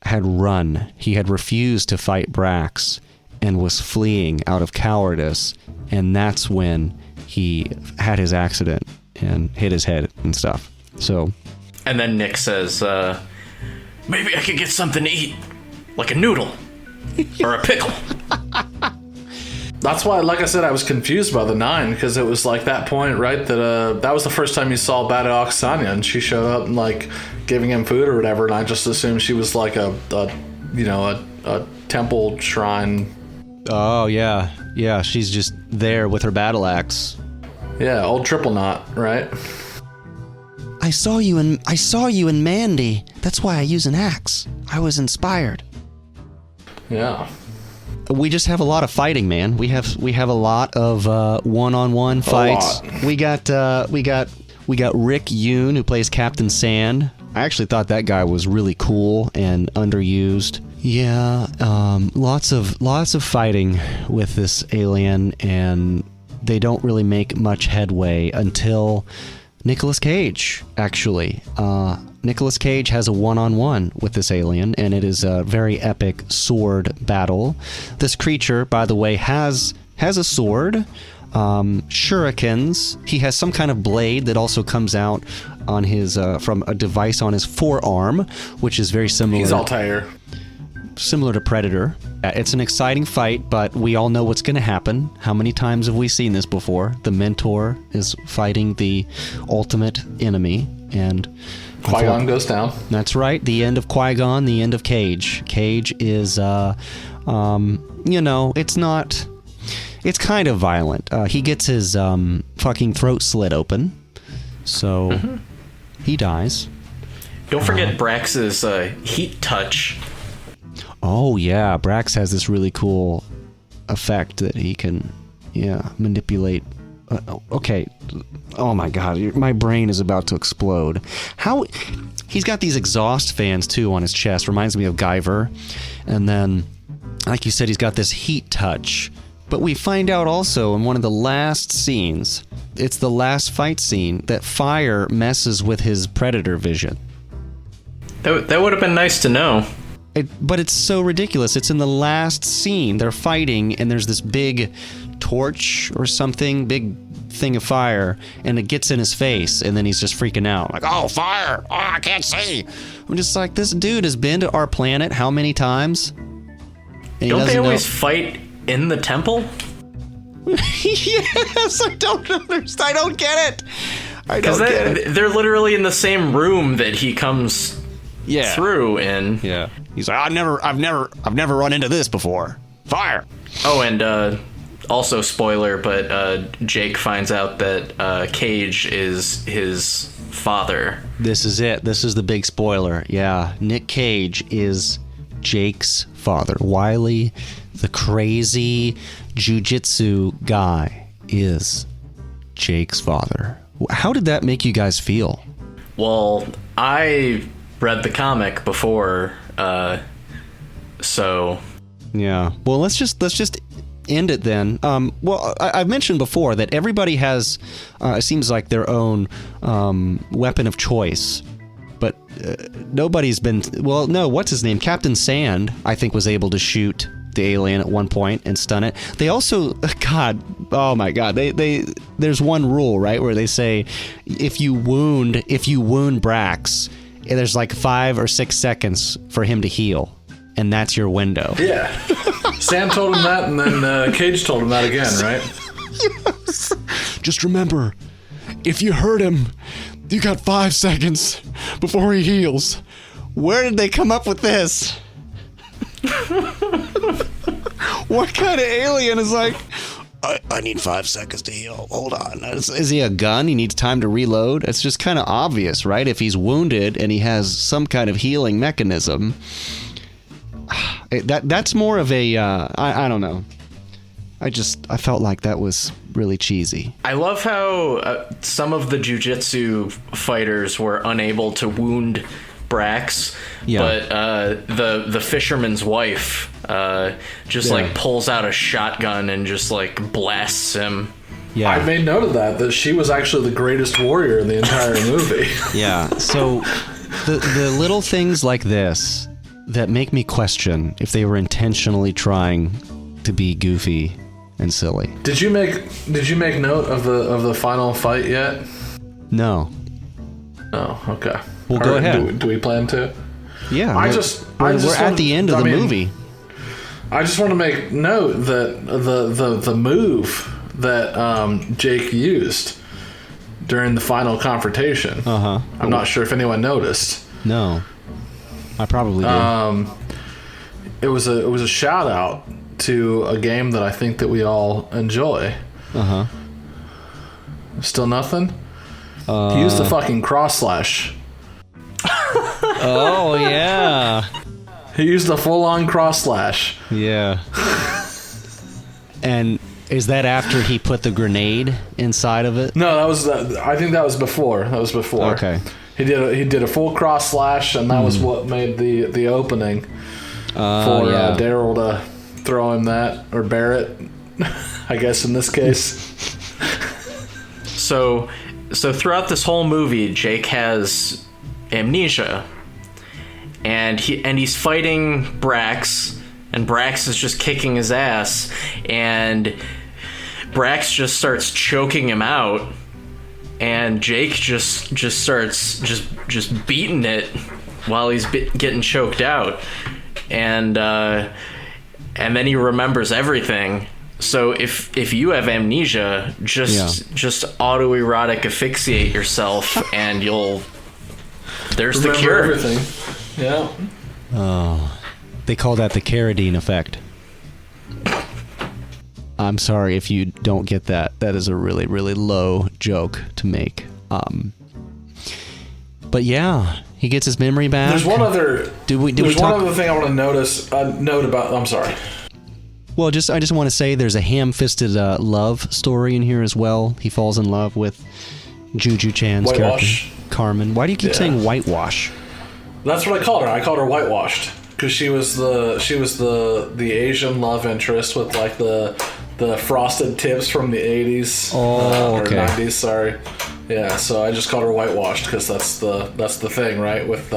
had run. He had refused to fight Brax and was fleeing out of cowardice. And that's when he had his accident and hit his head and stuff. So, and then Nick says, maybe I could get something to eat, like a noodle or a pickle. That's why, like I said, I was confused by the 9 because it was like that point, right? That was the first time you saw Bada Oksana, and she showed up and like giving him food or whatever, and I just assumed she was like a temple shrine. Oh yeah, she's just there with her battle axe. Yeah, old triple knot, right? I saw you in Mandy. That's why I use an axe. I was inspired. Yeah. We just have a lot of fighting, man. We have a lot of one-on-one fights. We got Rick Yoon, who plays Captain Sand. I actually thought that guy was really cool and underused. Yeah, lots of fighting with this alien, and they don't really make much headway until Nicolas Cage, actually. Nicolas Cage has a one-on-one with this alien, and it is a very epic sword battle. This creature, by the way, has a sword, shurikens. He has some kind of blade that also comes out on his from a device on his forearm, which is very similar. He's Altair. Similar to Predator. It's an exciting fight, but we all know what's going to happen. How many times have we seen this before? The Mentor is fighting the ultimate enemy, and Qui-Gon goes down. That's right. The end of Qui-Gon, the end of Cage. Cage is, it's kind of violent. He gets his fucking throat slit open, so he dies. Don't forget Brax's heat touch. Oh yeah, Brax has this really cool effect that he can, manipulate. Okay, oh my god, my brain is about to explode. How he's got these exhaust fans too on his chest. Reminds me of Guyver. And then, like you said, he's got this heat touch. But we find out also in one of the last scenes, it's the last fight scene, that fire messes with his predator vision. That would have been nice to know. But it's so ridiculous. It's in the last scene. They're fighting, and there's this big torch or something, big thing of fire, and it gets in his face, and then he's just freaking out. Like, oh, fire! Oh, I can't see! I'm just like, this dude has been to our planet how many times? And don't they always fight in the temple? Yes, I don't understand. I don't get it. I don't get it. They're literally in the same room that he comes through in. Yeah. He's like, I've never run into this before. Fire. Oh, and also spoiler, but Jake finds out that Cage is his father. This is it. This is the big spoiler. Yeah, Nic Cage is Jake's father. Wylie, the crazy Jiu Jitsu guy, is Jake's father. How did that make you guys feel? Well, I read the comic before, so... Yeah. Well, let's just end it then. Well, I've mentioned before that everybody has, it seems like, their own weapon of choice. But nobody's been... Well, no, what's his name? Captain Sand, I think, was able to shoot the alien at one point and stun it. They also... God, oh my God. There's one rule, right, where they say if you wound Brax, there's like 5 or 6 seconds for him to heal. And that's your window. Yeah. Sam told him that, and then Cage told him that again, right? Yes. Just remember, if you hurt him, you got 5 seconds before he heals. Where did they come up with this? What kind of alien is like, I need 5 seconds to heal. Hold on. Is he a gun? He needs time to reload? It's just kind of obvious, right? If he's wounded and he has some kind of healing mechanism... That's more of a I don't know. I felt like that was really cheesy. I love how some of the jiu-jitsu fighters were unable to wound Brax, but the fisherman's wife like pulls out a shotgun and just like blasts him. Yeah, I made note of that she was actually the greatest warrior in the entire movie. Yeah, so the little things like this that make me question if they were intentionally trying to be goofy and silly. Did you make note of the final fight yet? No. Oh, okay. Well, go ahead. Do we plan to? Yeah. We're at the end of the movie. I just want to make note that the move that Jake used during the final confrontation. I'm not sure if anyone noticed. No. I probably did. It was a shout out to a game that I think that we all enjoy. Still nothing? He used the fucking cross slash. Oh yeah. He used the full on cross slash. Yeah. And is that after he put the grenade inside of it? No, I think that was before. Okay. He did a full cross slash, and that was what made the opening for Daryl to throw him that, or Barrett, I guess in this case. So throughout this whole movie, Jake has amnesia, and he's fighting Brax, and Brax is just kicking his ass, and Brax just starts choking him out. And Jake just starts just beating it while he's getting choked out, and then he remembers everything. So if you have amnesia, just autoerotic asphyxiate yourself, and there's the cure. Everything. Yeah. Oh, they call that the Carradine effect. I'm sorry if you don't get that. That is a really, really low joke to make. But yeah, he gets his memory back. There's one other. One other thing I want to note about. I'm sorry. Well, I just want to say there's a ham-fisted love story in here as well. He falls in love with Juju Chan's character, Carmen. Why do you keep saying whitewash? That's what I called her. I called her whitewashed because she was the Asian love interest with like the frosted tips from the 80s or 90s. Sorry, yeah. So I just called her whitewashed because that's the thing, right? With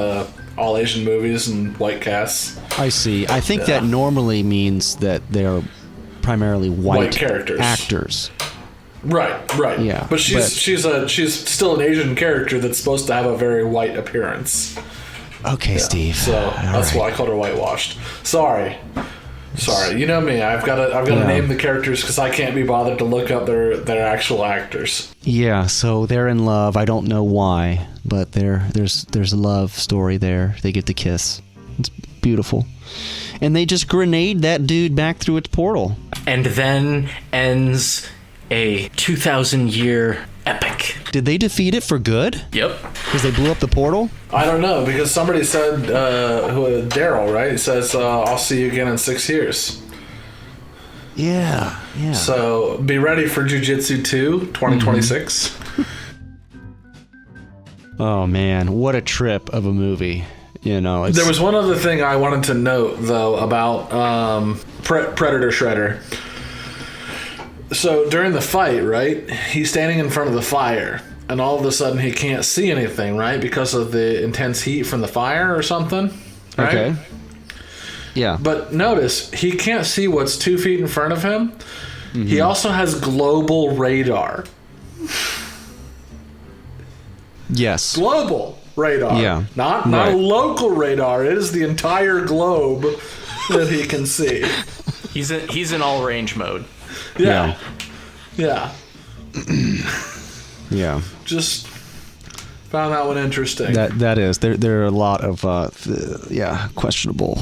all Asian movies and white casts. I see. I think that normally means that they're primarily white characters, actors. Right. Yeah, but she's still an Asian character that's supposed to have a very white appearance. Okay, Steve. So that's why I called her whitewashed. Sorry. You know me. I've got to name the characters because I can't be bothered to look up their actual actors. Yeah. So they're in love. I don't know why, but there's a love story there. They get to kiss. It's beautiful. And they just grenade that dude back through its portal. And then ends a 2,000-year epic. Did they defeat it for good? Yep. Because they blew up the portal? I don't know, because somebody said, Daryl, right? He says, I'll see you again in 6 years. Yeah. So be ready for Jiu Jitsu 2, 2026. Oh, man. What a trip of a movie. You know, there was one other thing I wanted to note, though, about Predator Shredder. So during the fight, right, he's standing in front of the fire, and all of a sudden he can't see anything, right, because of the intense heat from the fire or something, right? Okay. Yeah. But notice, he can't see what's 2 feet in front of him. He also has global radar. Yes. Global radar. Yeah. Not Right. a local radar. It is the entire globe that he can see. He's in all range mode. Yeah. Just found that one interesting. That is. There are a lot of questionable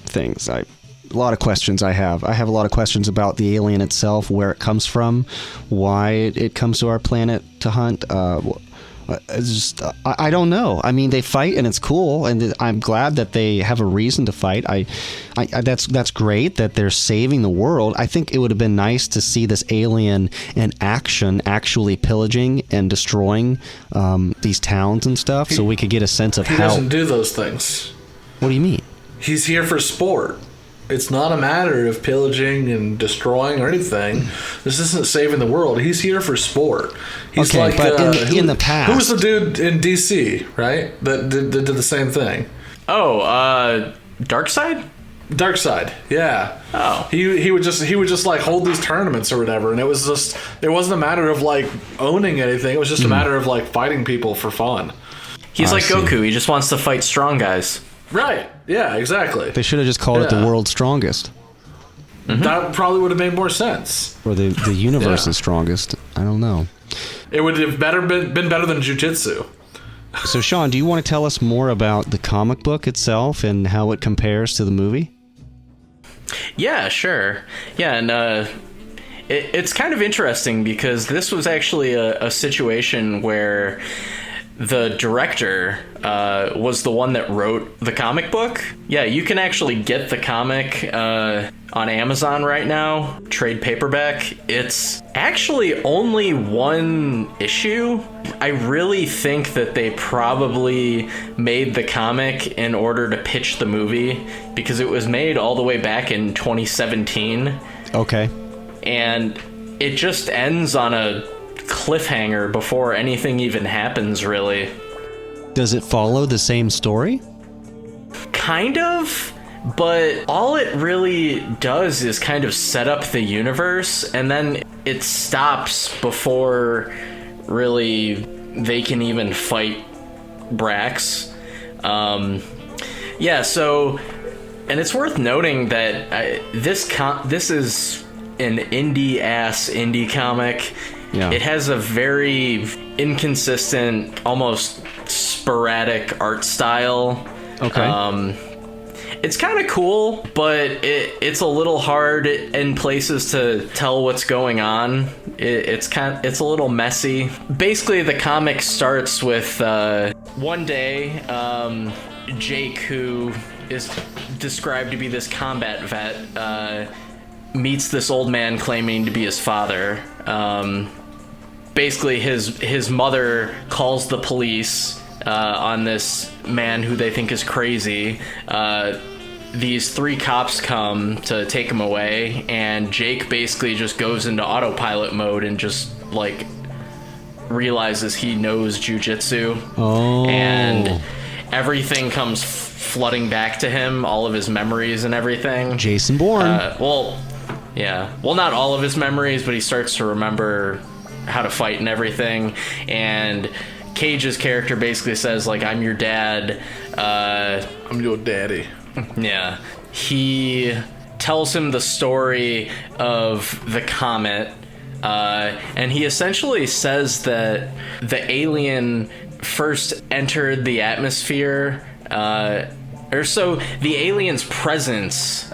things. A lot of questions I have. I have a lot of questions about the alien itself, where it comes from, why it comes to our planet to hunt. It's just, I don't know. I mean, they fight and it's cool, and I'm glad that they have a reason to fight. That's great that they're saving the world. I think it would have been nice to see this alien in action, actually pillaging and destroying these towns and stuff, so we could get a sense of he how. doesn't do those things. What do you mean? He's here for sport. It's not a matter of pillaging and destroying or anything. This isn't saving the world. He's here for sport. He's Okay, like but in the past, who was the dude in DC, right? That did the same thing. Oh, Darkseid? Darkseid, yeah. Oh. He would just like hold these tournaments or whatever, and it wasn't a matter of like owning anything. It was just a matter of like fighting people for fun. He's like Goku. He just wants to fight strong guys. Right. Yeah, exactly. They should have just called it the world's strongest. That probably would have made more sense. Or the universe's strongest. I don't know. It would have been better than Jiu Jitsu. So, Sean, do you want to tell us more about the comic book itself and how it compares to the movie? Yeah, sure. Yeah, and it's kind of interesting because this was actually a situation where the director was the one that wrote the comic book. Yeah, you can actually get the comic on Amazon right now, trade paperback. It's actually only one issue. I really think that they probably made the comic in order to pitch the movie because it was made all the way back in 2017. Okay. And it just ends on a cliffhanger before anything even happens, really. Does it follow the same story? Kind of, but all it really does is kind of set up the universe, and then it stops before really they can even fight Brax. And it's worth noting that this is an indie comic. Yeah. It has a very inconsistent, almost sporadic art style. Okay. It's kind of cool, but it's a little hard in places to tell what's going on. It's a little messy. Basically, the comic starts with one day, Jake, who is described to be this combat vet, meets this old man claiming to be his father. Basically, his mother calls the police on this man who they think is crazy. These 3 cops come to take him away, and Jake basically just goes into autopilot mode and just like realizes he knows jiu-jitsu. Oh. And everything comes flooding back to him, all of his memories and everything. Jason Bourne. Well, not all of his memories, but he starts to remember how to fight and everything. And Cage's character basically says, like, I'm your dad. I'm your daddy. Yeah. He tells him the story of the comet. And he essentially says that the alien first entered the atmosphere, the alien's presence,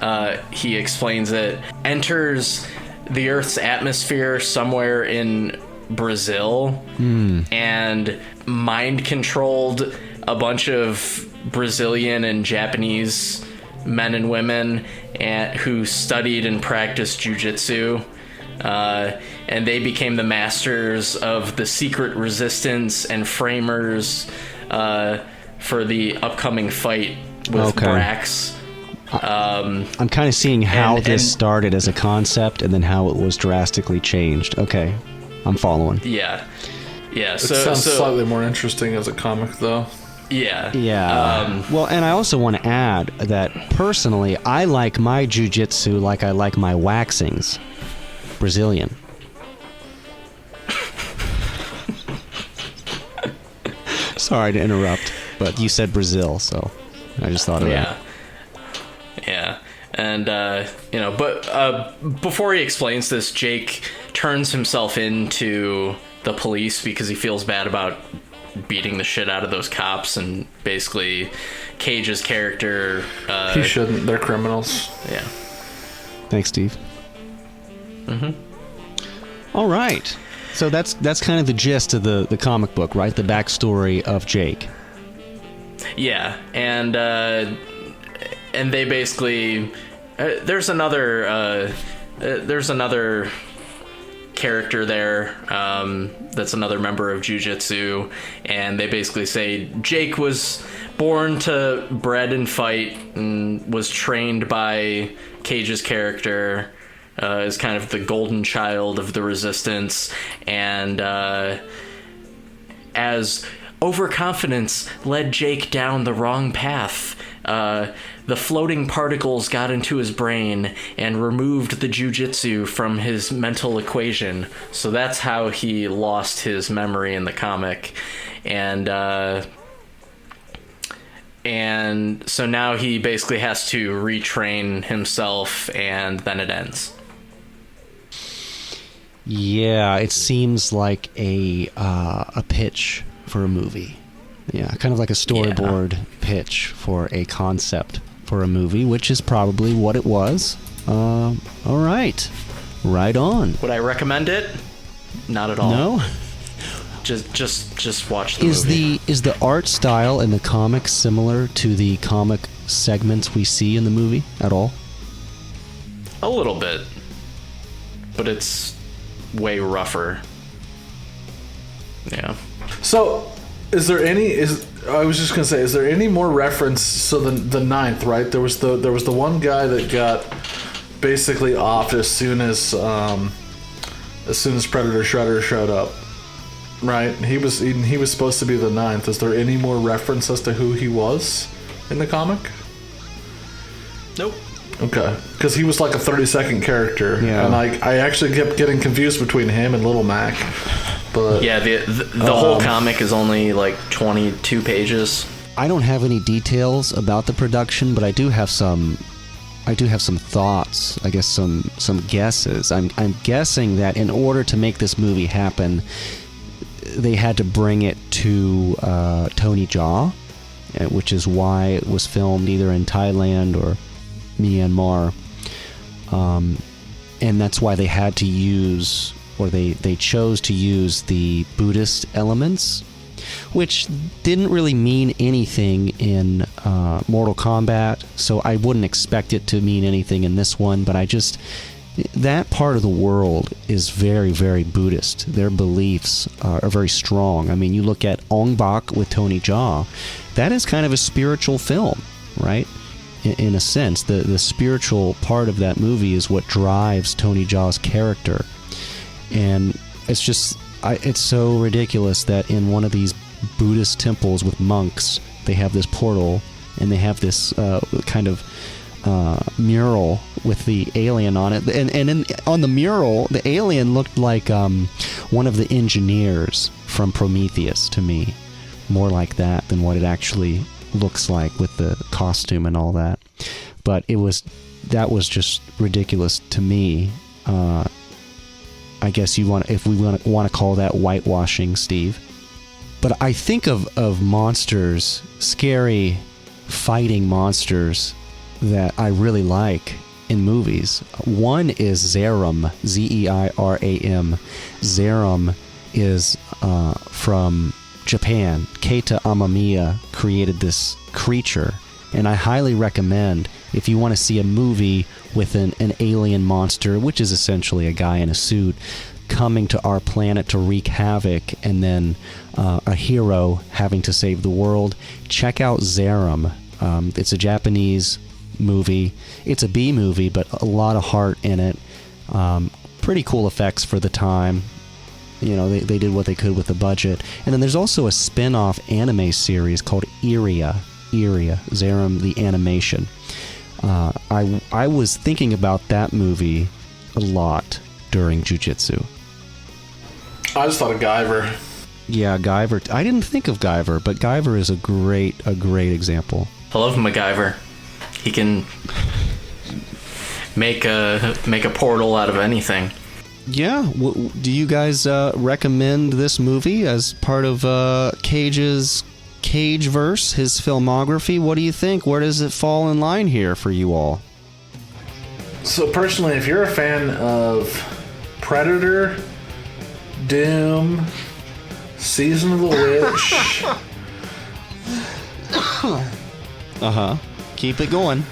he explains it, enters the Earth's atmosphere somewhere in Brazil and mind controlled a bunch of Brazilian and Japanese men and women who studied and practiced Jiu Jitsu. And they became the masters of the secret resistance and framers for the upcoming fight with Brax. I'm kind of seeing how this started as a concept and then how it was drastically changed. Okay, I'm following. Yeah. It sounds slightly more interesting as a comic, though. Yeah. Yeah. Well, and I also want to add that personally, I like my jiu-jitsu like I like my waxings. Brazilian. Sorry to interrupt, but you said Brazil, so I just thought of that. Yeah. And, but before he explains this, Jake turns himself into the police because he feels bad about beating the shit out of those cops, and basically Cage's character... he shouldn't. They're criminals. Yeah. Thanks, Steve. All right. So that's kind of the gist of the comic book, right? The backstory of Jake. Yeah, and they basically there's another character there that's another member of Jiu Jitsu, and they basically say Jake was born to bred and fight and was trained by Cage's character. Is kind of the golden child of the resistance, and as overconfidence led Jake down the wrong path, the floating particles got into his brain and removed the jiu-jitsu from his mental equation. So that's how he lost his memory in the comic, and so now he basically has to retrain himself, and then it ends. Yeah, it seems like a pitch for a movie. Yeah, kind of like a storyboard pitch for a concept for a movie, which is probably what it was. All right. Right on. Would I recommend it? Not at all. No? Just watch the movie. Is the art style in the comics similar to the comic segments we see in the movie at all? A little bit. But it's way rougher. Yeah. So, is there any more reference? So the ninth, right? There was the one guy that got basically offed as soon as Predator Shredder showed up, right? He was supposed to be the ninth. Is there any more reference as to who he was in the comic? Nope. Okay, because he was like a 30-second character, and I actually kept getting confused between him and Little Mac. But yeah, the whole comic is only like 22 pages. I don't have any details about the production, but I do have some thoughts. I guess some guesses. I'm guessing that in order to make this movie happen, they had to bring it to Tony Jaa, which is why it was filmed either in Thailand or Myanmar, and that's why they had to use, or they chose to use the Buddhist elements, which didn't really mean anything in Mortal Kombat, so I wouldn't expect it to mean anything in this one, but that part of the world is very, very Buddhist. Their beliefs are very strong. I mean, you look at Ong Bak with Tony Jaa, that is kind of a spiritual film, right? In a sense, the spiritual part of that movie is what drives Tony Jaa's character, and it's so ridiculous that in one of these Buddhist temples with monks, they have this portal and they have this kind of mural with the alien on it, and on the mural, the alien looked like one of the engineers from Prometheus to me, more like that than what it actually looks like with the costume and all that. But that was just ridiculous to me. I guess if we want to call that whitewashing, Steve. But I think of monsters, scary fighting monsters that I really like in movies. One is Zeram, Zeiram. Zeram is from Japan. Keita Amamiya created this creature, and I highly recommend, if you want to see a movie with an alien monster, which is essentially a guy in a suit, coming to our planet to wreak havoc, and then a hero having to save the world, check out Zeram. It's a Japanese movie. It's a B movie, but a lot of heart in it. Pretty cool effects for the time. You know, they did what they could with the budget. And then there's also a spin-off anime series called Iria, Zeram the Animation. I was thinking about that movie a lot during Jiu Jitsu. I just thought of Guyver. Yeah, Guyver. I didn't think of Guyver, but Guyver is a great example. I love MacGyver. He can make a portal out of anything. Yeah. Do you guys recommend this movie as part of Cage's Cageverse, his filmography? What do you think? Where does it fall in line here for you all? So personally, if you're a fan of Predator, Doom, Season of the Witch... Keep it going.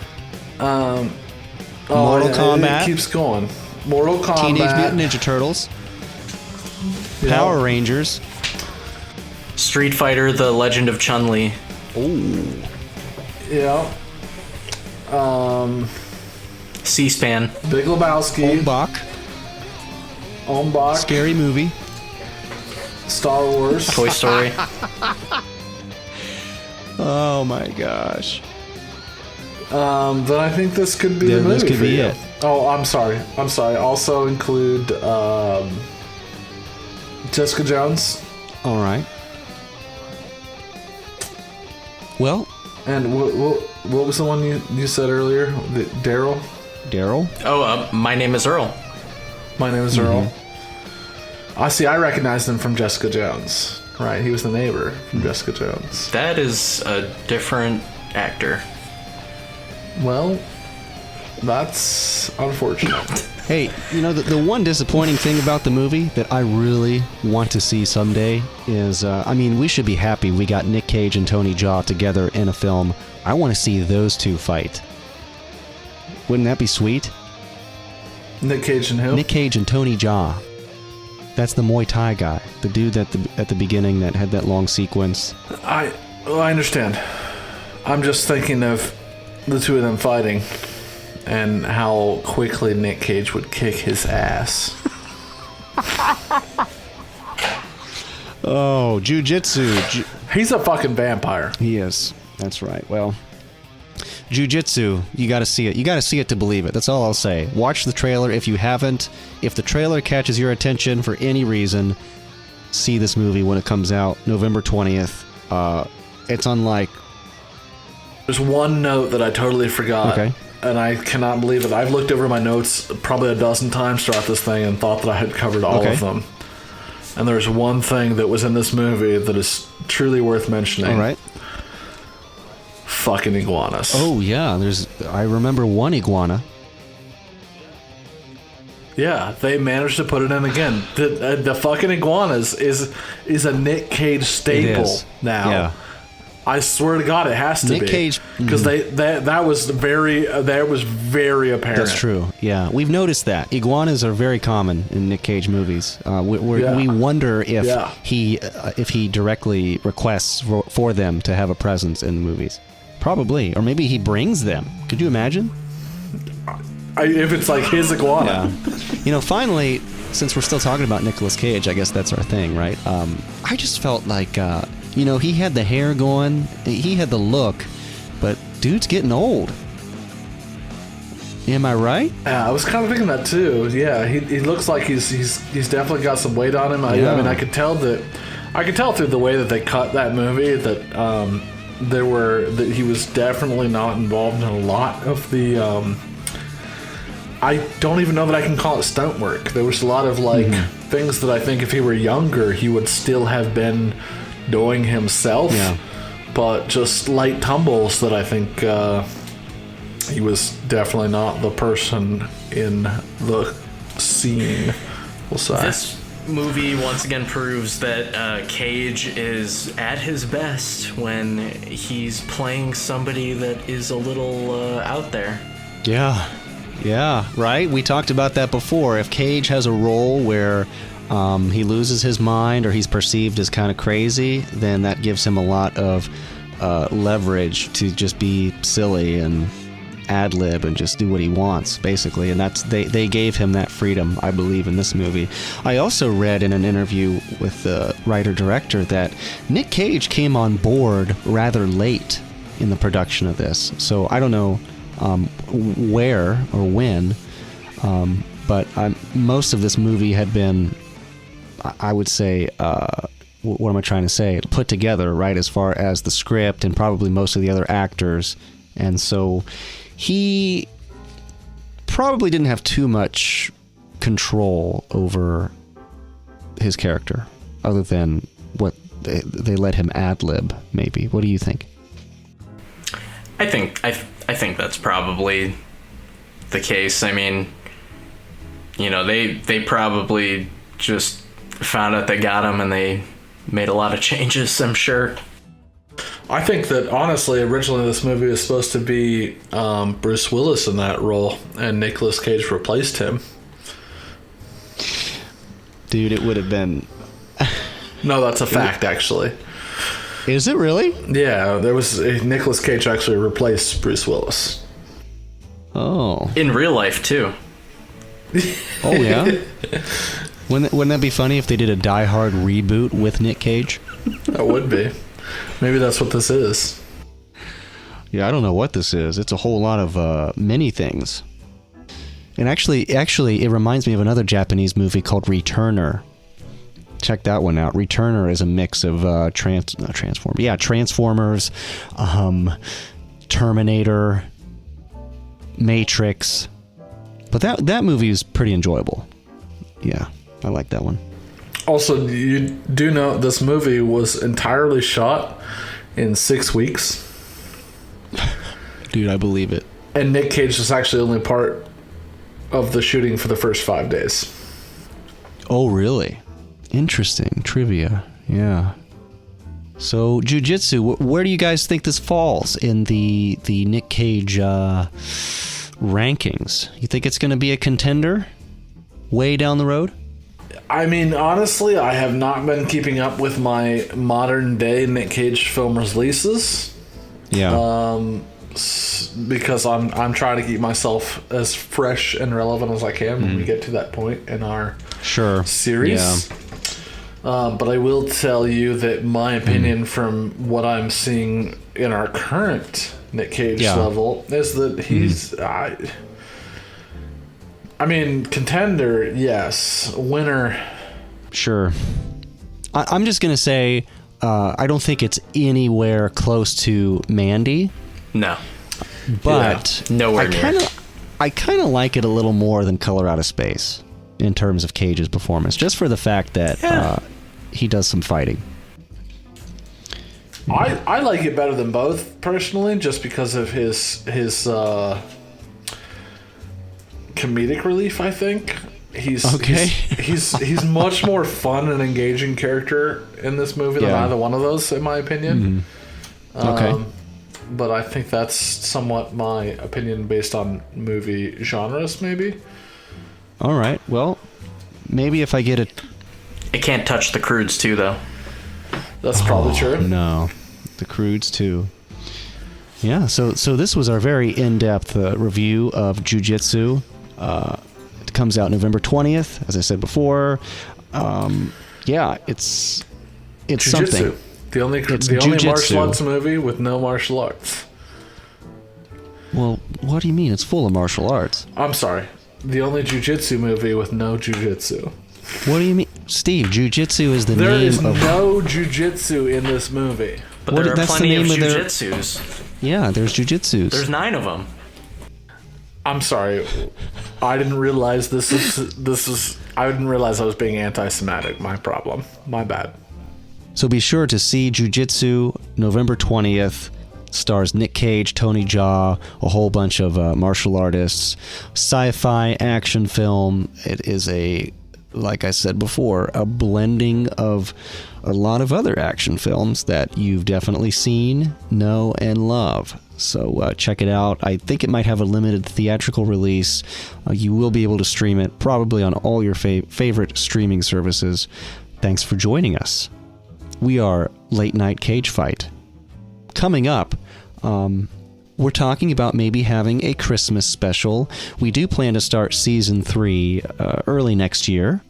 Mortal Kombat. It keeps going. Mortal Kombat. Teenage Mutant Ninja Turtles. Yep. Power Rangers. Street Fighter: The Legend of Chun-Li. Ooh. Yeah. C-SPAN. Big Lebowski. Ombak. Scary movie. Star Wars. Toy Story. Oh my gosh. Then I think this could be the movie. This could for be you. it. Oh, I'm sorry. Also include Jessica Jones. All right. Well. And what was the one you said earlier? Daryl? Daryl? My Name is Earl. My Name is Earl. I recognized him from Jessica Jones. Right, he was the neighbor from Jessica Jones. That is a different actor. Well, that's unfortunate. Hey, you know, the one disappointing thing about the movie that I really want to see someday is, we should be happy we got Nic Cage and Tony Jaa together in a film. I want to see those two fight. Wouldn't that be sweet? Nic Cage and who? Nic Cage and Tony Jaa. That's the Muay Thai guy. The dude at the beginning that had that long sequence. I understand. I'm just thinking of the two of them fighting and how quickly Nic Cage would kick his ass. Oh, Jiu Jitsu. He's a fucking vampire. He is. That's right. Well, Jiu Jitsu, you gotta see it. You gotta see it to believe it. That's all I'll say. Watch the trailer if you haven't. If the trailer catches your attention for any reason, see this movie when it comes out, November 20th. It's unlike... There's one note that I totally forgot. Okay. And I cannot believe it. I've looked over my notes probably a dozen times throughout this thing and thought that I had covered all of them. And there's one thing that was in this movie that is truly worth mentioning. All right. Fucking iguanas. Oh, yeah. I remember one iguana. Yeah, they managed to put it in again. The fucking iguanas is a Nic Cage staple now. Yeah. I swear to God, it has to be. Nic Cage, because that was very apparent. That's true. Yeah, we've noticed that iguanas are very common in Nic Cage movies. We wonder if he directly requests for them to have a presence in the movies. Probably, or maybe he brings them. Could you imagine? If it's like his iguana. Yeah. Finally, since we're still talking about Nicolas Cage, I guess that's our thing, right? I just felt like, he had the hair going, he had the look, but dude's getting old. Am I right? Yeah, I was kind of thinking that too. Yeah, he looks like he's definitely got some weight on him. I could tell through the way that they cut that movie that that he was definitely not involved in a lot of the. I don't even know that I can call it stunt work. There was a lot of things that I think if he were younger, he would still have been doing himself. Yeah. But just light tumbles that I think he was definitely not the person in the scene, we'll say. This movie once again proves that Cage is at his best when he's playing somebody that is a little out there. Yeah, right? We talked about that before. If Cage has a role where he loses his mind or he's perceived as kind of crazy, then that gives him a lot of leverage to just be silly and ad-lib and just do what he wants, basically. And they gave him that freedom, I believe, in this movie. I also read in an interview with the writer-director that Nic Cage came on board rather late in the production of this. So I don't know where or when, but most of this movie had been, I would say, what am I trying to say? Put together, right, as far as the script and probably most of the other actors. And so he probably didn't have too much control over his character, other than what they let him ad-lib, maybe. What do you think? I think that's probably the case. I mean, you know, they probably just found out they got him and they made a lot of changes, I'm sure. I think that, honestly, originally this movie was supposed to be Bruce Willis in that role, and Nicolas Cage replaced him. Dude, it would have been... No, that's a fact, actually. Is it really? Yeah, Nicolas Cage actually replaced Bruce Willis. Oh. In real life, too. Oh, yeah? Wouldn't that be funny if they did a Die Hard reboot with Nic Cage? That would be. Maybe that's what this is. Yeah, I don't know what this is. It's a whole lot of many things. And actually, it reminds me of another Japanese movie called Returner. Check that one out. Returner is a mix of Transformers, Terminator, Matrix. But that movie is pretty enjoyable. Yeah, I like that one. Also, you do know this movie was entirely shot in 6 weeks. Dude, I believe it. And Nic Cage was actually only part of the shooting for the first 5 days. Oh, really? Interesting. Trivia. Yeah. So, Jiu Jitsu, where do you guys think this falls in the Nic Cage rankings? You think it's going to be a contender way down the road? I mean, honestly, I have not been keeping up with my modern day Nic Cage film releases. Yeah. Because I'm trying to keep myself as fresh and relevant as I can when we get to that point in our series. Yeah. But I will tell you that my opinion from what I'm seeing in our current Nic Cage level is that he's... I mean, contender, yes. Winner. Sure. I'm just going to say I don't think it's anywhere close to Mandy. No. But nowhere near. I kind of like it a little more than Color Out of Space in terms of Cage's performance, just for the fact that he does some fighting. I like it better than both, personally, just because of his comedic relief, I think. He's much more fun and engaging character in this movie than either one of those, in my opinion. Okay. But I think that's somewhat my opinion based on movie genres, maybe. All right. Well, maybe if I get it... It can't touch The Croods 2, though. That's probably true. No. The Croods 2. Yeah, so this was our very in-depth review of Jiu Jitsu. It comes out November 20th, as I said before. It's Jiu-jitsu. something. The only martial arts movie with no martial arts. Well, what do you mean? It's full of martial arts. I'm sorry. The only jiu-jitsu movie with no jiu-jitsu. What do you mean? Steve, jiu-jitsu is the name of... There is no jiu-jitsu in this movie. But there are plenty of jiu-jitsus. Yeah, there's jiu-jitsus. There's 9 of them. I'm sorry. I didn't realize this is... I didn't realize I was being anti-Semitic. My problem. My bad. So be sure to see Jiu Jitsu November 20th Stars Nic Cage, Tony Jaa, a whole bunch of martial artists. Sci-fi action film. It is like I said before, a blending of a lot of other action films that you've definitely seen, know, and love. So check it out. I think it might have a limited theatrical release. You will be able to stream it probably on all your favorite streaming services. Thanks for joining us. We are Late Night Cage Fight. Coming up, we're talking about maybe having a Christmas special. We do plan to start season 3 early next year.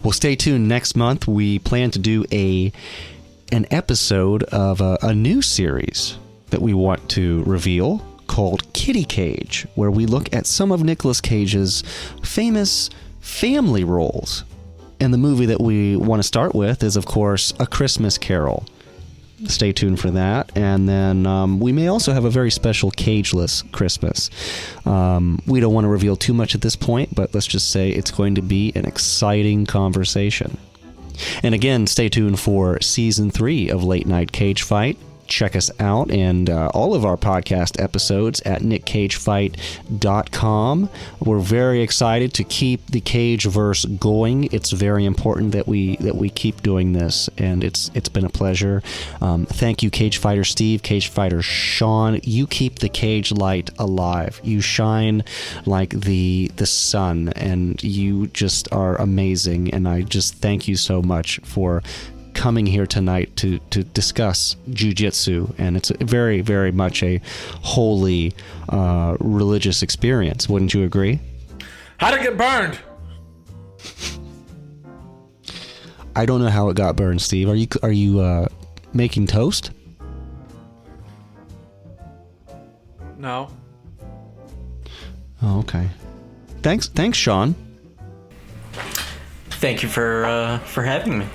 Well, stay tuned next month. We plan to do an episode of a new series that we want to reveal called Kitty Cage, where we look at some of Nicolas Cage's famous family roles. And the movie that we want to start with is, of course, A Christmas Carol. Stay tuned for that. And then we may also have a very special Cageless Christmas. We don't want to reveal too much at this point, but let's just say it's going to be an exciting conversation. And again, stay tuned for Season 3 of Late Night Cage Fight. Check us out and all of our podcast episodes at niccagefight.com. We're very excited to keep the Cageverse going. It's very important that we keep doing this, and it's been a pleasure. Thank you, Cage Fighter Steve, Cage Fighter Sean. You keep the cage light alive. You shine like the sun, and you just are amazing. And I just thank you so much for coming here tonight to discuss Jiu Jitsu, and it's very, very much a holy religious experience. Wouldn't you agree? How'd it get burned? I don't know how it got burned, Steve. Are you making toast? No. Oh, okay. Thanks, Sean. Thank you for having me.